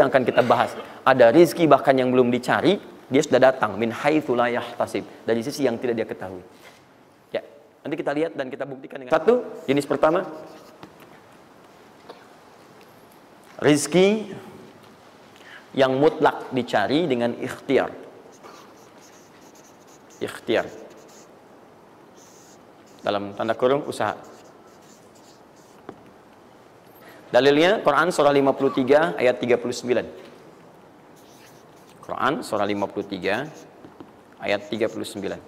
yang akan kita bahas. Ada rizki bahkan yang belum dicari, dia sudah datang. Min haitsu la yahtasib. Dari sisi yang tidak dia ketahui. Ya, nanti kita lihat dan kita buktikan dengan satu, jenis pertama. Rizki yang mutlak dicari dengan ikhtiar. Ikhtiar. Dalam tanda kurung usaha. Dalilnya Quran surah 53 ayat 39. Quran surah 53 ayat 39.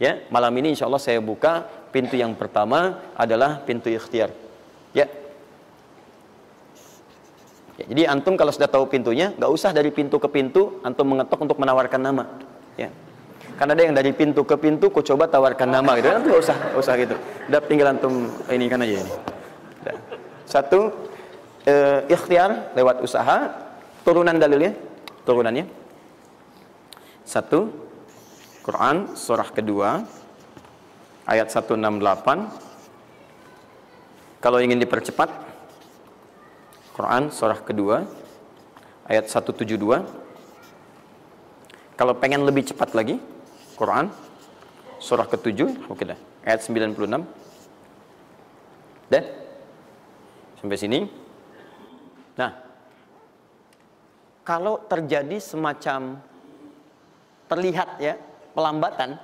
Ya, malam ini insya Allah saya buka pintu yang pertama adalah pintu ikhtiar. Ya. Ya, jadi antum kalau sudah tahu pintunya, nggak usah dari pintu ke pintu antum mengetok untuk menawarkan nama. Ya. Karena ada yang dari pintu ke pintu, kau coba tawarkan nama gitu. Antum nggak usah gitu. Udah tinggal antum ini kan aja ini. Udah. Satu, ikhtiar lewat usaha. Turunan dalilnya, turunannya. Satu, Quran surah kedua ayat 168. Kalau ingin dipercepat, Quran surah kedua ayat 172. Kalau pengen lebih cepat lagi, Quran surah ke-7, oke dah, ayat 96. Dah? Sampai sini. Nah, kalau terjadi semacam terlihat ya pelambatan,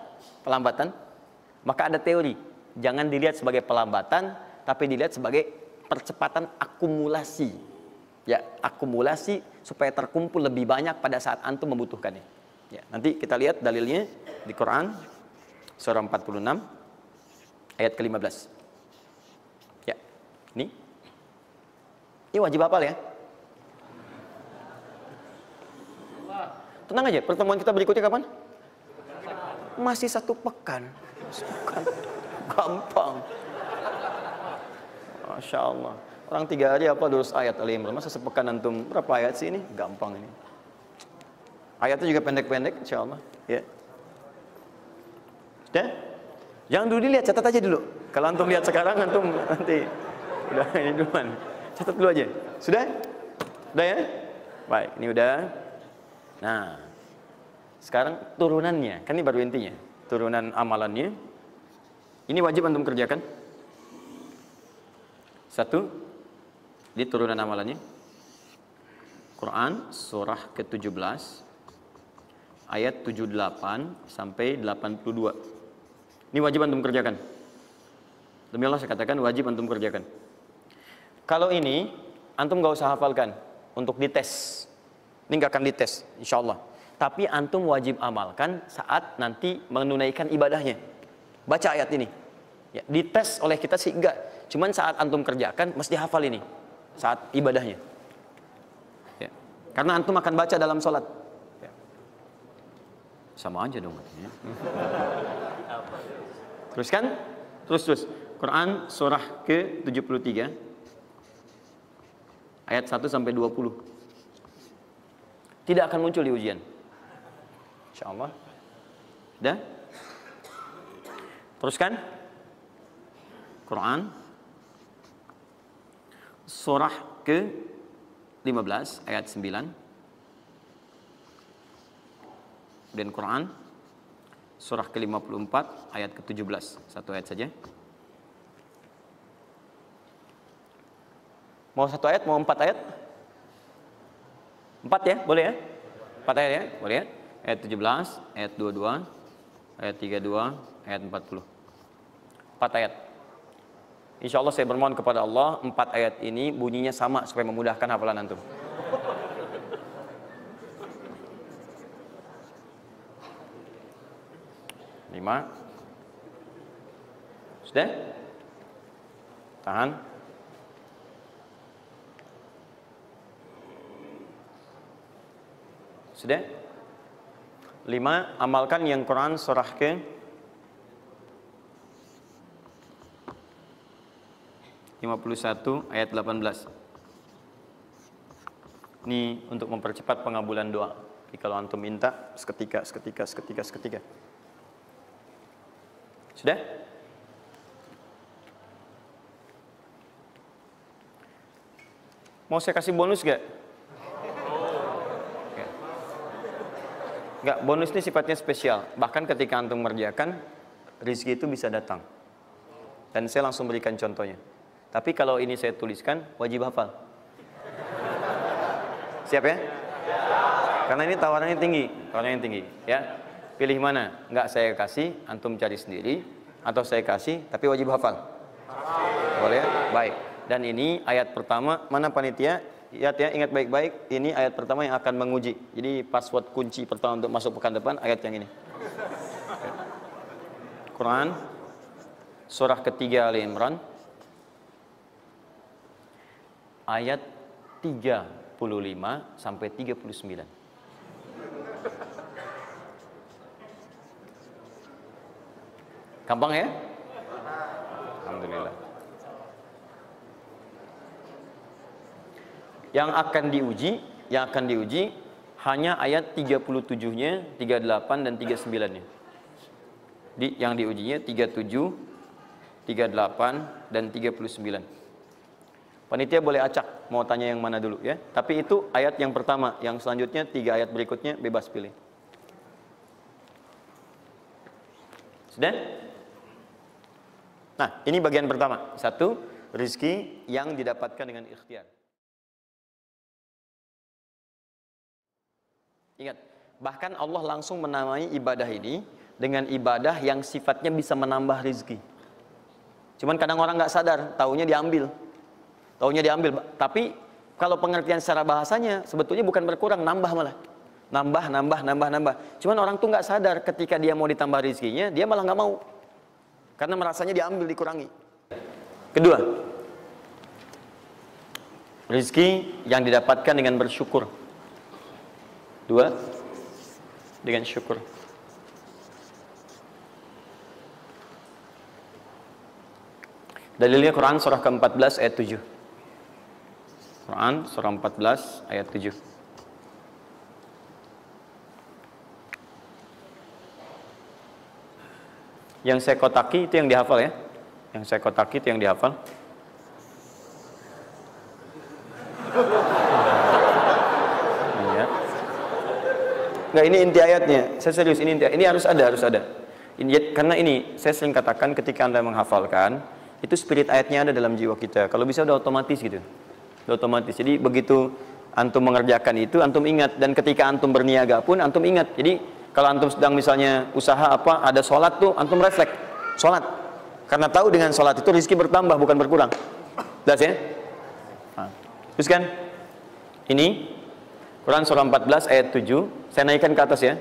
maka ada teori. Jangan dilihat sebagai pelambatan, tapi dilihat sebagai percepatan akumulasi. Ya, akumulasi supaya terkumpul lebih banyak pada saat antum membutuhkannya. Ya, nanti kita lihat dalilnya di Quran surah 46 ayat ke-15. Ya, ini wajib hafal ya. Tenang aja, pertemuan kita berikutnya kapan? Masih 1 pekan. Gampang. Masya Allah. Orang 3 hari apa 200 ayat Al-Imran. Masa sepekan antum berapa ayat sih ini? Gampang ini. Ayatnya juga pendek-pendek, insya Allah. Ya. Sudah? Jangan dulu dilihat, catat aja dulu. Kalau antum lihat sekarang, antum nanti udah ini duluan. Catat dulu aja. Sudah? Sudah ya? Baik, ini udah. Nah, sekarang turunannya. Kan ini baru intinya. Turunan amalannya. Ini wajib antum kerjakan. Satu, di turunan amalannya. Quran surah ke-17 ayat 78 sampai 82. Ini wajib antum kerjakan. Demi Allah saya katakan wajib antum kerjakan. Kalau ini antum gak usah hafalkan untuk dites. Ini gak akan dites, insya Allah. Tapi antum wajib amalkan saat nanti menunaikan ibadahnya. Baca ayat ini. Ya, dites oleh kita sih enggak. Cuman saat antum kerjakan mesti hafal ini saat ibadahnya. Ya. Karena antum akan baca dalam sholat. Ya. Sama aja dong. Ya. Teruskan, terus. Quran surah ke-73 ayat 1 sampai 20. Tidak akan muncul di ujian. Insyaallah. Dah? Teruskan. Quran surah ke-15 ayat 9. Dan Quran surah ke-54 ayat ke-17. Satu ayat saja. Mau 1 ayat, mau 4 ayat? 4 ya, boleh ya? 4 ayat ya, boleh ya? Ayat 17, ayat 22, ayat 32, ayat 40. 4 ayat. Insya Allah saya bermohon kepada Allah 4 ayat ini bunyinya sama supaya memudahkan hafalan antum. Lima. Sudah? Tahan. Sudah? 5. Amalkan yang Quran surah ke 51 ayat 18. Ini untuk mempercepat pengabulan doa. Jadi kalau antum minta seketika. Sudah? Mau saya kasih bonus gak? Enggak, bonus ini sifatnya spesial. Bahkan ketika antum mengerjakan, rizki itu bisa datang. Dan saya langsung berikan contohnya. Tapi kalau ini saya tuliskan, wajib hafal. Siap ya? Karena ini tawarannya tinggi, ya. Pilih mana? Enggak saya kasih, antum cari sendiri, atau saya kasih, tapi wajib hafal. Boleh? Baik. Dan ini ayat pertama, mana panitia? Lihat ya, ingat baik-baik, ini ayat pertama yang akan menguji. Jadi password kunci pertama untuk masuk pekan depan, ayat yang ini. Quran, surah ketiga Ali Imran, ayat 35 sampai 39. Gampang ya? Alhamdulillah. Yang akan diuji hanya ayat 37-nya, 38 dan 39-nya. Yang diujinya 37, 38 dan 39. Panitia boleh acak mau tanya yang mana dulu ya. Tapi itu ayat yang pertama, yang selanjutnya 3 ayat berikutnya bebas pilih. Sudah? Nah, ini bagian pertama. 1, rizki yang didapatkan dengan ikhtiar. Ingat, bahkan Allah langsung menamai ibadah ini dengan ibadah yang sifatnya bisa menambah rizki. Cuman kadang orang nggak sadar, taunya diambil. Tapi kalau pengertian secara bahasanya sebetulnya bukan berkurang, nambah malah. Nambah. Cuman orang tuh nggak sadar ketika dia mau ditambah rizkinya, dia malah nggak mau. Karena merasanya diambil, dikurangi. Kedua, rizki yang didapatkan dengan bersyukur. 2, dengan syukur. Dalilnya Quran surah ke-14 ayat 7. Quran surah 14 ayat 7. Yang saya kotaki itu yang dihafal ya. Yang saya kotaki itu yang dihafal. Iya. Enggak, ini inti ayatnya. Saya serius, ini inti. Ini harus ada. Karena ini saya sering katakan ketika Anda menghafalkan, itu spirit ayatnya ada dalam jiwa kita. Kalau bisa udah otomatis gitu. Udah otomatis. Jadi begitu antum mengerjakan itu, antum ingat. Dan ketika antum berniaga pun, antum ingat. Jadi kalau antum sedang misalnya usaha apa, ada sholat tuh, antum refleks sholat. Karena tahu dengan sholat itu rezeki bertambah, bukan berkurang. Jelas ya? Nah, teruskan. Ini Quran surah 14 ayat 7. Saya naikkan ke atas ya.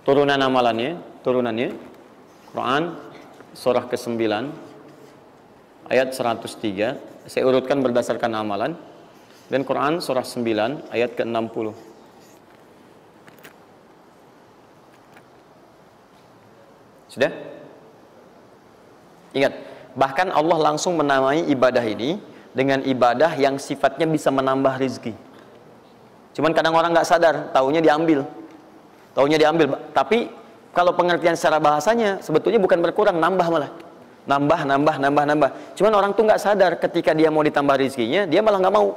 Turunannya. Quran surah ke-9 ayat 103. Saya urutkan berdasarkan amalan. Dan Quran surah 9 ayat ke-60. Sudah? Ingat, bahkan Allah langsung menamai ibadah ini dengan ibadah yang sifatnya bisa menambah rezeki. Cuman kadang orang nggak sadar, taunya diambil. Tapi kalau pengertian secara bahasanya sebetulnya bukan berkurang, nambah malah. Nambah. Cuman orang tuh nggak sadar ketika dia mau ditambah rezekinya, dia malah nggak mau.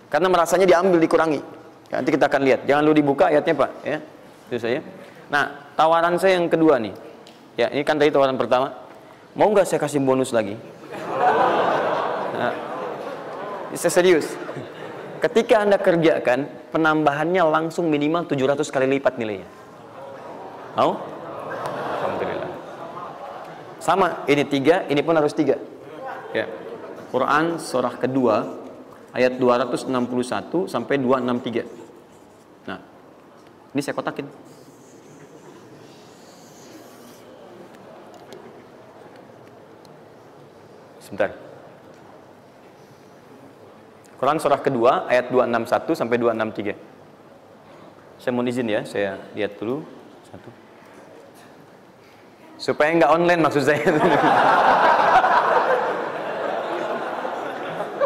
Karena merasanya diambil, dikurangi. Nanti kita akan lihat. Jangan lu dibuka ayatnya Pak. Ya, itu saya. Nah, tawaran saya yang kedua nih. Ya, ini kan tadi tawaran pertama. Mau nggak saya kasih bonus lagi? Nah, saya serius. Ketika Anda kerjakan, penambahannya langsung minimal 700 kali lipat nilainya. Mau? Alhamdulillah. Sama, ini 3, ini pun harus 3. Ya. Quran surah kedua ayat 261 sampai 263. Nah, ini saya kotakin. Sebentar. Quran surah kedua ayat 261 sampai 263. Saya mohon izin ya, saya lihat dulu satu. Supaya nggak online maksud saya.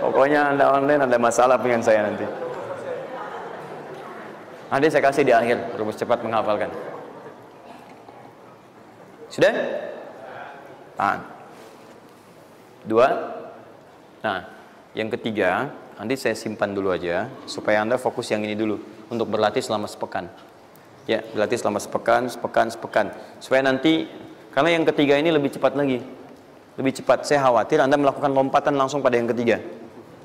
Pokoknya Anda online ada masalah dengan saya nanti. Nanti saya kasih di akhir, rumus cepat menghafalkan. Sudah? Tahan. 2. Nah, yang ketiga, nanti saya simpan dulu aja supaya Anda fokus yang ini dulu. untuk berlatih selama sepekan. Ya, berlatih selama sepekan. Supaya nanti, karena yang ketiga ini lebih cepat lagi. Lebih cepat. Saya khawatir Anda melakukan lompatan langsung pada yang ketiga.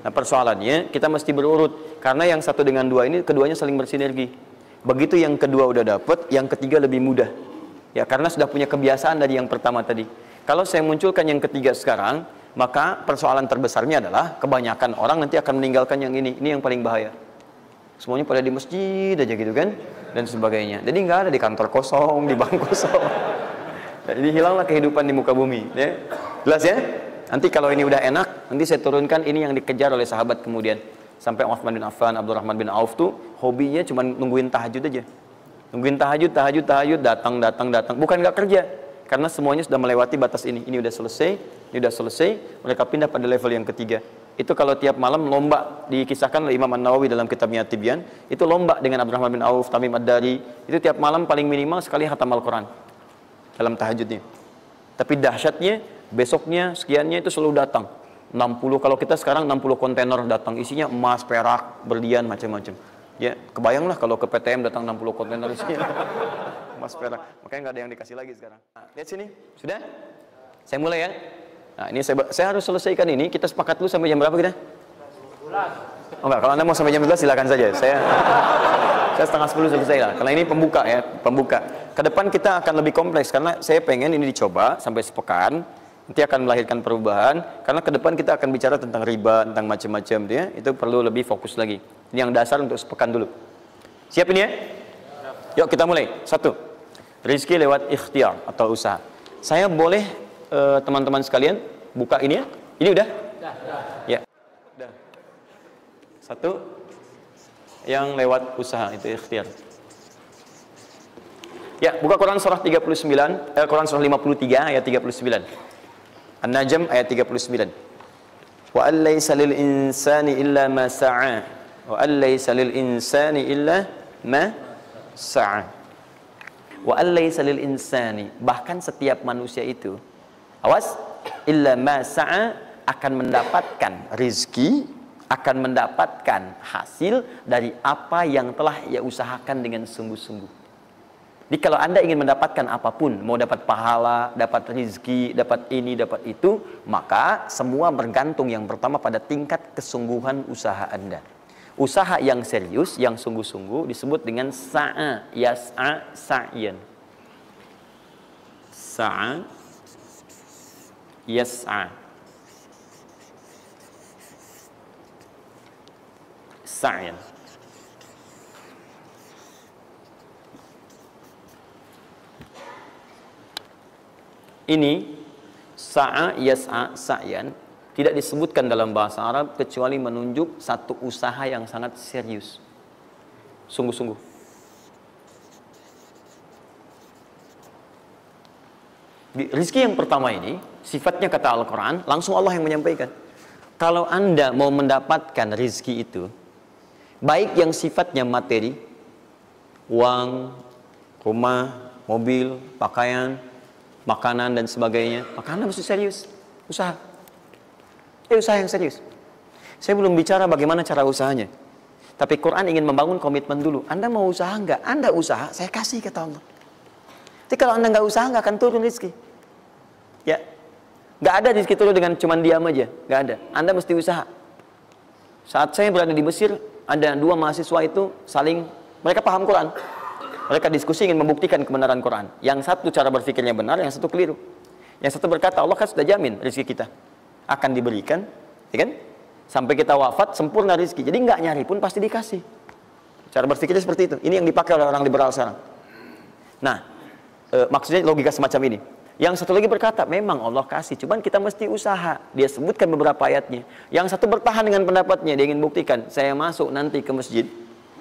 Nah, persoalannya kita mesti berurut. Karena yang satu dengan dua ini, keduanya saling bersinergi. Begitu yang kedua udah dapet, yang ketiga lebih mudah. Ya, karena sudah punya kebiasaan dari yang pertama tadi. Kalau saya munculkan yang ketiga sekarang, maka persoalan terbesarnya adalah kebanyakan orang nanti akan meninggalkan yang ini. Ini yang paling bahaya. Semuanya pada di masjid aja gitu kan, dan sebagainya. Jadi nggak ada di kantor kosong, di bank kosong. Jadi hilanglah kehidupan di muka bumi. Ya. Jelas ya? Nanti kalau ini udah enak, nanti saya turunkan ini yang dikejar oleh sahabat kemudian. Sampai Utsman bin Affan, Abdurrahman bin Auf tuh hobinya cuma nungguin tahajud aja. Nungguin tahajud, datang. Bukan nggak kerja, karena semuanya sudah melewati batas ini. Ini udah selesai, mereka pindah pada level yang ketiga. Itu kalau tiap malam lomba, dikisahkan oleh Imam An-Nawawi dalam kitabnya Tibyan, itu lomba dengan Abdurrahman bin Auf, Tamim Ad-Dari, itu tiap malam paling minimal sekali khatam Al-Quran dalam tahajudnya. Tapi dahsyatnya, besoknya, sekiannya itu selalu datang. 60, kalau kita sekarang 60 kontainer datang, isinya emas, perak, berlian, macam-macam. Ya, kebayanglah kalau ke PTM datang 60 kontainer isinya emas, perak. Makanya nggak ada yang dikasih lagi sekarang. Nah, lihat sini, sudah? Saya mulai ya. Nah, ini saya harus selesaikan ini. Kita sepakat dulu sampai jam berapa kita? 11. Oh enggak, kalau Anda mau sampai jam 11 silakan saja. Saya setengah 10 selesai lah. Karena ini pembuka ya, pembuka. Ke depan kita akan lebih kompleks karena saya pengen ini dicoba sampai sepekan. Nanti akan melahirkan perubahan. Karena ke depan kita akan bicara tentang riba, tentang macam-macam ya. Itu perlu lebih fokus lagi. Ini yang dasar untuk sepekan dulu. Siap ini ya? Yuk kita mulai. 1. Rizki lewat ikhtiar atau usaha. Saya boleh teman-teman sekalian buka ini ya? Ini udah? Ya. Udah. 1 yang lewat usaha itu ikhtiar. Ya, buka Quran surah 39, Quran surah 53 ayat 39. An-Najm ayat 39. Wa allaysa lil insani illa ma sa'a. Wa allaysa lil insani illa ma sa'a. Wa allaysa lil insani, bahkan setiap manusia itu, awas, illa ma sa'a, akan mendapatkan rizki, akan mendapatkan hasil dari apa yang telah ia usahakan dengan sungguh-sungguh. Jadi kalau Anda ingin mendapatkan apapun, mau dapat pahala, dapat rizki, dapat ini, dapat itu, maka semua bergantung yang pertama pada tingkat kesungguhan usaha Anda. Usaha yang serius, yang sungguh-sungguh disebut dengan sa'a, yas'a, sa'yan. Sa'a, yas'a, sa'yan. Ini sa'a, yas'a, sa'yan tidak disebutkan dalam bahasa Arab kecuali menunjuk satu usaha yang sangat serius, sungguh-sungguh. Rizki yang pertama ini sifatnya kata Al-Quran, langsung Allah yang menyampaikan. Kalau Anda mau mendapatkan rizki itu, baik yang sifatnya materi, uang, rumah, mobil, pakaian, makanan dan sebagainya, maka Anda mesti serius usaha. Usaha yang serius. Saya belum bicara bagaimana cara usahanya, tapi Quran ingin membangun komitmen dulu. Anda mau usaha nggak? Anda usaha, saya kasih kata Allah. Jadi kalau Anda nggak usaha, nggak akan turun rezeki. Ya, nggak ada rezeki turun dengan cuman diam aja, nggak ada. Anda mesti usaha. Saat saya berada di Mesir, ada 2 mahasiswa itu saling, mereka paham Quran. Mereka diskusi ingin membuktikan kebenaran Quran. Yang satu cara berpikirnya benar, yang satu keliru. Yang satu berkata, Allah kan sudah jamin rezeki kita akan diberikan, ya kan? Sampai kita wafat sempurna rezeki. Jadi nggak nyari pun pasti dikasih. Cara berpikirnya seperti itu. Ini yang dipakai oleh orang liberal sekarang. Nah, maksudnya logika semacam ini. Yang satu lagi berkata, memang Allah kasih, cuman kita mesti usaha. Dia sebutkan beberapa ayatnya. Yang satu bertahan dengan pendapatnya, dia ingin buktikan, saya masuk nanti ke masjid.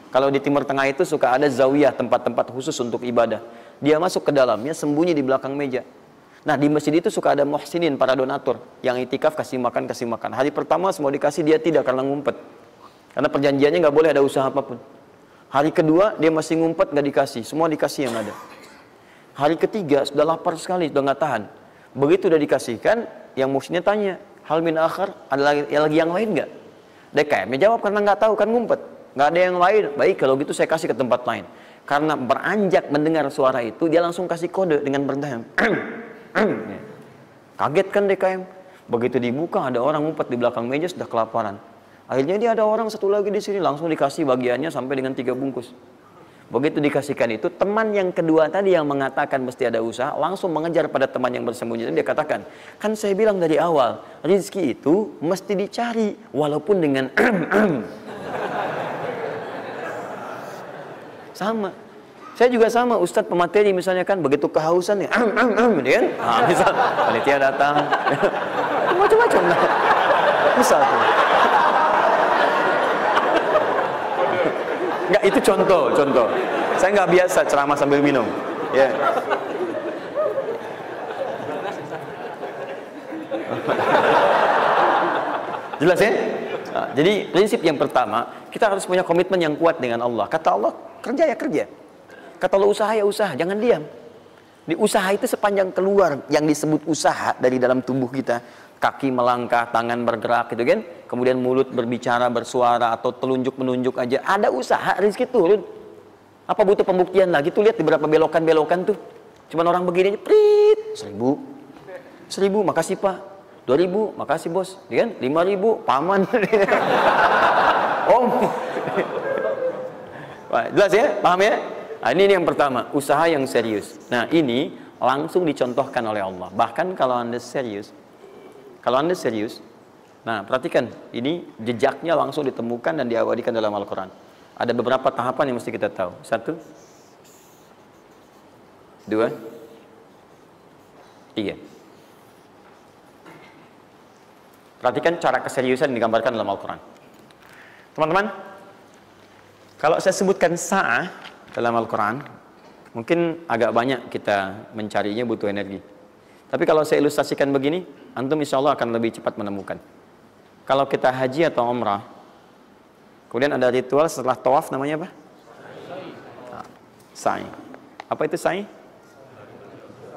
Kalau di Timur Tengah itu suka ada zawiyah, tempat-tempat khusus untuk ibadah. Dia masuk ke dalamnya, sembunyi di belakang meja. Nah, di masjid itu suka ada muhsinin, para donatur, yang itikaf kasih makan. Hari pertama semua dikasih, dia tidak karena ngumpet. Karena perjanjiannya nggak boleh ada usaha apapun. Hari kedua dia masih ngumpet, nggak dikasih, semua dikasih yang ada. Hari ketiga sudah lapar sekali, sudah nggak tahan. Begitu udah dikasihkan, yang muhsinnya tanya, hal min akhar, ada lagi yang lain nggak? DKM jawab karena nggak tahu kan ngumpet. nggak ada yang lain. Baik, kalau gitu saya kasih ke tempat lain. Karena beranjak mendengar suara itu, dia langsung kasih kode dengan berdaham. Kaget kan DKM. Begitu dibuka, ada orang ngumpet di belakang meja sudah kelaparan. Akhirnya dia ada orang satu lagi di sini, langsung dikasih bagiannya sampai dengan 3 bungkus. Begitu dikasihkan itu, teman yang kedua tadi yang mengatakan mesti ada usaha, langsung mengejar pada teman yang bersembunyi. Dan dia katakan, kan saya bilang dari awal, rezeki itu mesti dicari, walaupun dengan sama. Saya juga sama, Ustadz pemateri misalnya kan, begitu kehausan ya, dia kan, misal panitia datang, macam-macam lah. Misal tuh. Enggak, itu contoh. Saya nggak biasa ceramah sambil minum. Ya. Jelas ya? Nah, jadi prinsip yang pertama, kita harus punya komitmen yang kuat dengan Allah. Kata Allah, kerja ya kerja. Kata Allah, usaha ya usaha, jangan diam. Di usaha itu sepanjang keluar yang disebut usaha dari dalam tubuh kita, kaki melangkah, tangan bergerak gitu kan, kemudian mulut berbicara, bersuara, atau telunjuk menunjuk aja, ada usaha, rezeki turun. Apa butuh pembuktian lagi? Tuh lihat di beberapa belokan-belokan tuh, cuman orang begini aja, prit, 1000, makasih Pak, 2000, makasih bos, ya kan, 5000, paman. Om. Jelas ya, paham ya? Nah, ini yang pertama, usaha yang serius. Nah, ini langsung dicontohkan oleh Allah. Bahkan kalau Anda serius, nah perhatikan, ini jejaknya langsung ditemukan dan diabadikan dalam Al-Quran. Ada beberapa tahapan yang mesti kita tahu. 1, 2, 3. Perhatikan cara keseriusan yang digambarkan dalam Al-Quran. Teman-teman, kalau saya sebutkan sa'ah dalam Al-Quran, mungkin agak banyak kita mencarinya, butuh energi. Tapi kalau saya ilustrasikan begini, antum insya Allah akan lebih cepat menemukan. Kalau kita haji atau umrah, kemudian ada ritual setelah tawaf, namanya apa? Sa'i. Apa itu sa'i?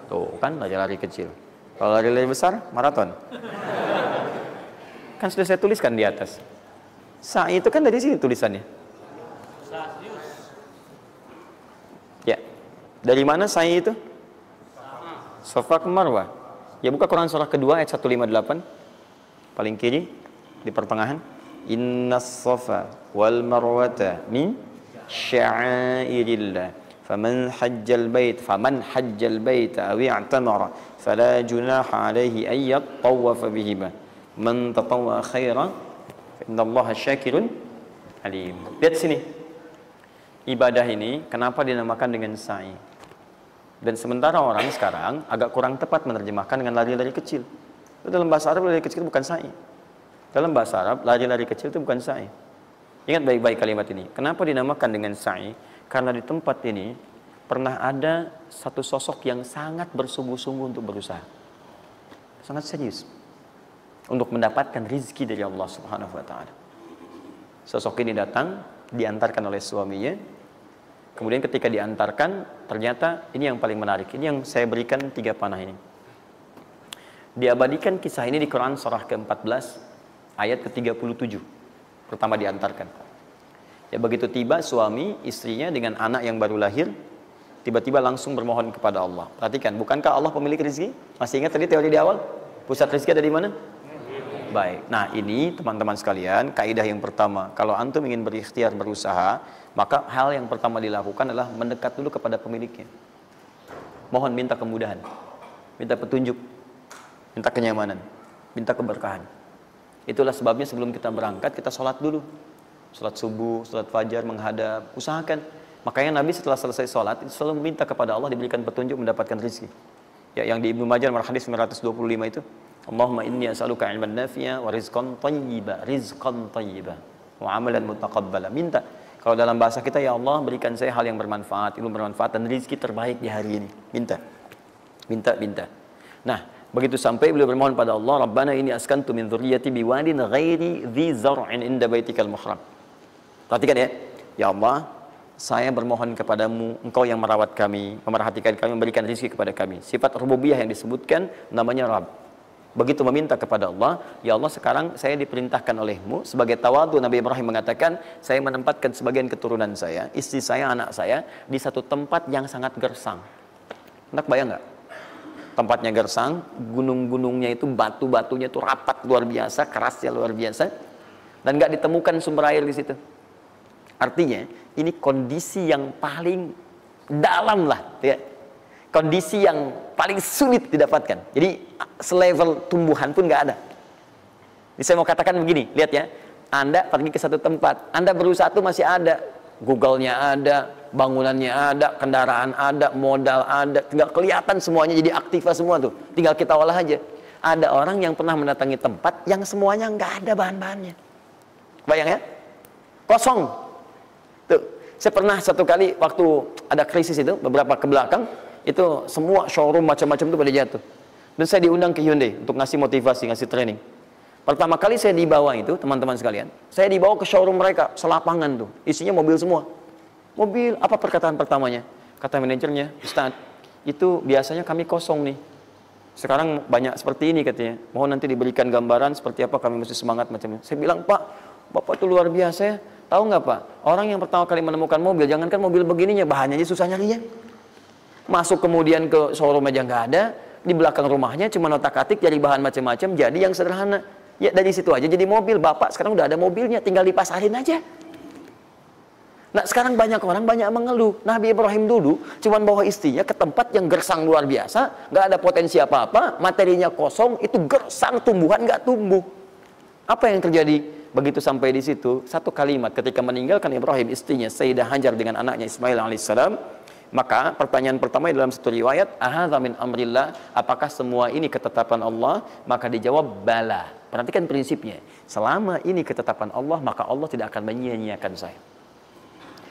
Tuh kan, lari-lari kecil. Kalau lari-lari besar, maraton. Kan sudah saya tuliskan di atas. Sa'i itu kan dari sini tulisannya. Ya. Dari mana sa'i itu? Safa ke Marwah. Ya, buka Quran surah kedua ayat 158. Paling kiri di pertengahan. Innas safa wal marwata min sya'airillah. Faman hajjal baita aw i'tamara fala junaha alaihi ay yattawafa bihima. Man tatawwa khairan innallaha syakirun alim. Lihat sini. Ibadah ini kenapa dinamakan dengan sa'i? Dan sementara orang sekarang agak kurang tepat menerjemahkan dengan lari-lari kecil. Dalam bahasa Arab lari kecil bukan sa'i. Dalam bahasa Arab lari-lari kecil itu bukan sa'i. Ingat baik-baik kalimat ini. Kenapa dinamakan dengan sa'i? Karena di tempat ini pernah ada satu sosok yang sangat bersungguh-sungguh untuk berusaha. Sangat serius. Untuk mendapatkan rizki dari Allah Subhanahu wa ta'ala. Sosok ini datang, diantarkan oleh suaminya. Kemudian ketika diantarkan, ternyata ini yang paling menarik. Ini yang saya berikan 3 panah ini. Diabadikan kisah ini di Quran surah ke-14 ayat ke-37. Pertama diantarkan. Ya, begitu tiba suami istrinya dengan anak yang baru lahir, tiba-tiba langsung bermohon kepada Allah. Perhatikan, bukankah Allah pemilik rezeki? Masih ingat tadi teori di awal? Pusat rezeki ada di mana? Baik. Nah, ini teman-teman sekalian, kaidah yang pertama. Kalau antum ingin berikhtiar berusaha, maka hal yang pertama dilakukan adalah mendekat dulu kepada pemiliknya. Mohon minta kemudahan, minta petunjuk, minta kenyamanan, minta keberkahan. Itulah sebabnya sebelum kita berangkat, kita sholat dulu. Sholat subuh, sholat fajar, menghadap, usahakan. Makanya Nabi setelah selesai sholat, selalu minta kepada Allah diberikan petunjuk mendapatkan rezeki. Ya, yang di Ibnu Majah nomor hadis 925 itu, Allahumma inni as'aluka ilman nafi'a wa rizqan thayyiba wa amalan mutaqabbala. Minta. Kalau dalam bahasa kita, ya Allah berikan saya hal yang bermanfaat, ilmu bermanfaat dan rezeki terbaik di hari ini. Minta. Nah, begitu sampai beliau bermohon pada Allah, Rabbana inni askantu min dzurriyyati biwadin ghairi dzi zar'in inda baitikal muhram. Perhatikan ya. Ya Allah, saya bermohon kepadamu, Engkau yang merawat kami, memerhatikan kami, memberikan rezeki kepada kami. Sifat rububiyah yang disebutkan namanya Rabb. begitu meminta kepada Allah, ya Allah sekarang saya diperintahkan olehmu, sebagai tawadu Nabi Ibrahim mengatakan, saya menempatkan sebagian keturunan saya, istri saya, anak saya, di satu tempat yang sangat gersang. Anda bayang nggak? Tempatnya gersang, gunung-gunungnya itu, batu-batunya itu rapat luar biasa, kerasnya luar biasa, dan nggak ditemukan sumber air di situ. Artinya, ini kondisi yang paling dalam lah, ya. Kondisi yang paling sulit didapatkan. Jadi selevel tumbuhan pun nggak ada. Jadi saya mau katakan begini, lihat ya, Anda pergi ke satu tempat, Anda berusaha tuh masih ada, Google-nya ada, bangunannya ada, kendaraan ada, modal ada, tinggal kelihatan semuanya jadi aktiva semua tuh, tinggal kita olah aja. Ada orang yang pernah mendatangi tempat yang semuanya nggak ada bahan-bahannya. Bayang ya, kosong. Tuh, saya pernah satu kali waktu ada krisis itu, beberapa ke belakang, itu semua showroom macam-macam itu pada jatuh. Dan saya diundang ke Hyundai untuk ngasih motivasi, ngasih training. Pertama kali saya dibawa itu, teman-teman sekalian, saya dibawa ke showroom mereka, selapangan tuh, isinya mobil semua. Mobil, apa perkataan pertamanya? Kata manajernya, Ustaz, itu biasanya kami kosong nih. Sekarang banyak seperti ini katanya. Mohon nanti diberikan gambaran seperti apa kami mesti semangat macamnya. Saya bilang, Pak, Bapak itu luar biasa ya. Tahu nggak Pak, orang yang pertama kali menemukan mobil, jangankan mobil begininya, bahannya aja susah nyarinya. Masuk kemudian ke showroom aja nggak ada, di belakang rumahnya cuma otak-atik cari bahan macam-macam, jadi yang sederhana. Ya dari situ aja jadi mobil. Bapak sekarang udah ada mobilnya, tinggal dipasarin aja. Nah sekarang banyak orang banyak mengeluh. Nabi Ibrahim dulu cuma bawa istrinya ke tempat yang gersang luar biasa, nggak ada potensi apa-apa, materinya kosong, itu gersang, tumbuhan nggak tumbuh. Apa yang terjadi? Begitu sampai di situ, satu kalimat ketika meninggalkan Ibrahim istrinya Sayyidah Hajar dengan anaknya Ismail alaihissalam. Maka pertanyaan pertama dalam satu riwayat, ahadza min amrillah, apakah semua ini ketetapan Allah? Maka dijawab bala. Perhatikan prinsipnya, selama ini ketetapan Allah, maka Allah tidak akan menyia-nyiakan saya.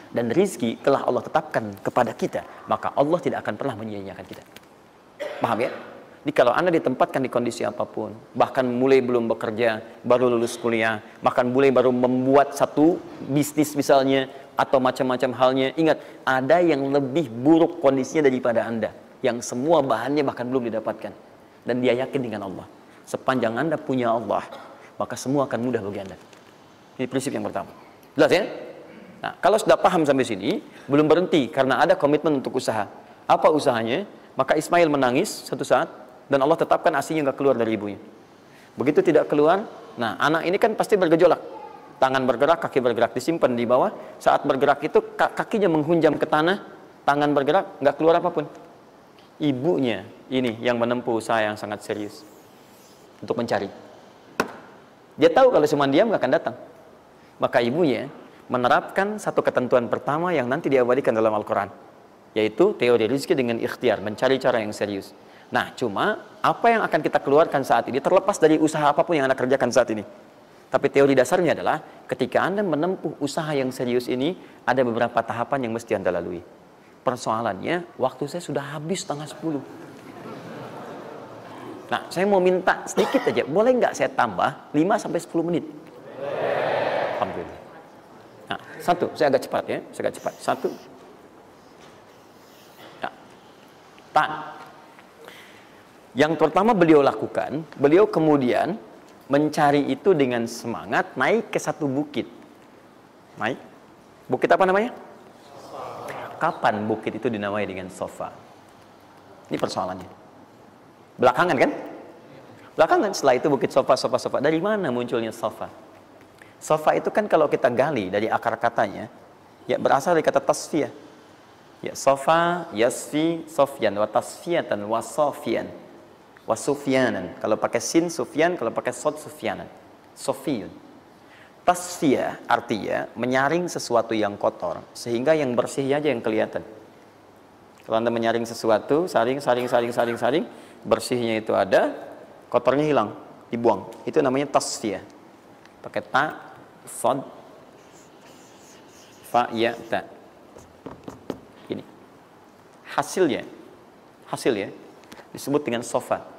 Dan rizki telah Allah tetapkan kepada kita, maka Allah tidak akan pernah menyia-nyiakan kita. Paham ya? Jadi kalau Anda ditempatkan di kondisi apapun, bahkan mulai belum bekerja, baru lulus kuliah, bahkan mulai baru membuat satu bisnis misalnya, atau macam-macam halnya, ingat, ada yang lebih buruk kondisinya daripada Anda, yang semua bahannya bahkan belum didapatkan, dan dia yakin dengan Allah. Sepanjang Anda punya Allah, maka semua akan mudah bagi Anda. Ini prinsip yang pertama. Jelas ya? Nah, kalau sudah paham sampai sini, belum berhenti karena ada komitmen untuk usaha. Apa usahanya? Maka Ismail menangis satu saat, dan Allah tetapkan asinya nggak keluar dari ibunya. Begitu tidak keluar, nah anak ini kan pasti bergejolak. Tangan bergerak, kaki bergerak, disimpan di bawah. Saat bergerak itu kakinya menghunjam ke tanah, tangan bergerak, nggak keluar apapun. Ibunya ini yang menempuh usaha yang sangat serius untuk mencari. Dia tahu kalau cuma diam nggak akan datang. Maka ibunya menerapkan satu ketentuan pertama yang nanti diabadikan dalam Al-Quran, yaitu teori rezeki dengan ikhtiar, mencari cara yang serius. Nah, cuma apa yang akan kita keluarkan saat ini terlepas dari usaha apapun yang Anda kerjakan saat ini. Tapi teori dasarnya adalah ketika Anda menempuh usaha yang serius ini, ada beberapa tahapan yang mesti Anda lalui. Persoalannya, waktu saya sudah habis 9:30. Nah, saya mau minta sedikit aja, boleh nggak saya tambah 5-10 menit? Alhamdulillah. Nah, satu, saya agak cepat ya, saya agak cepat. Satu. Nah, yang pertama beliau lakukan, beliau kemudian mencari itu dengan semangat, naik ke satu bukit. Naik. Bukit apa namanya? Kapan bukit itu dinamai dengan Sofa? Ini persoalannya. Belakangan kan? Belakangan, setelah itu bukit Sofa. Dari mana munculnya Sofa? Sofa itu kan kalau kita gali dari akar katanya, ya berasal dari kata tasfiyah. Ya, Sofa, yasfi, sofyan, wa tasfiyatan, wa sofian. Wasufyanan, kalau pakai sin sufyan, kalau pakai sod sufyanan, sofiyun. Tasfiyah artinya menyaring sesuatu yang kotor sehingga yang bersih aja yang kelihatan. Kalau Anda menyaring sesuatu, saring, bersihnya itu ada, kotornya hilang, dibuang. Itu namanya tasfiyah. Pakai ta, sod, fa, ya, ta. Ini hasilnya disebut dengan sofa.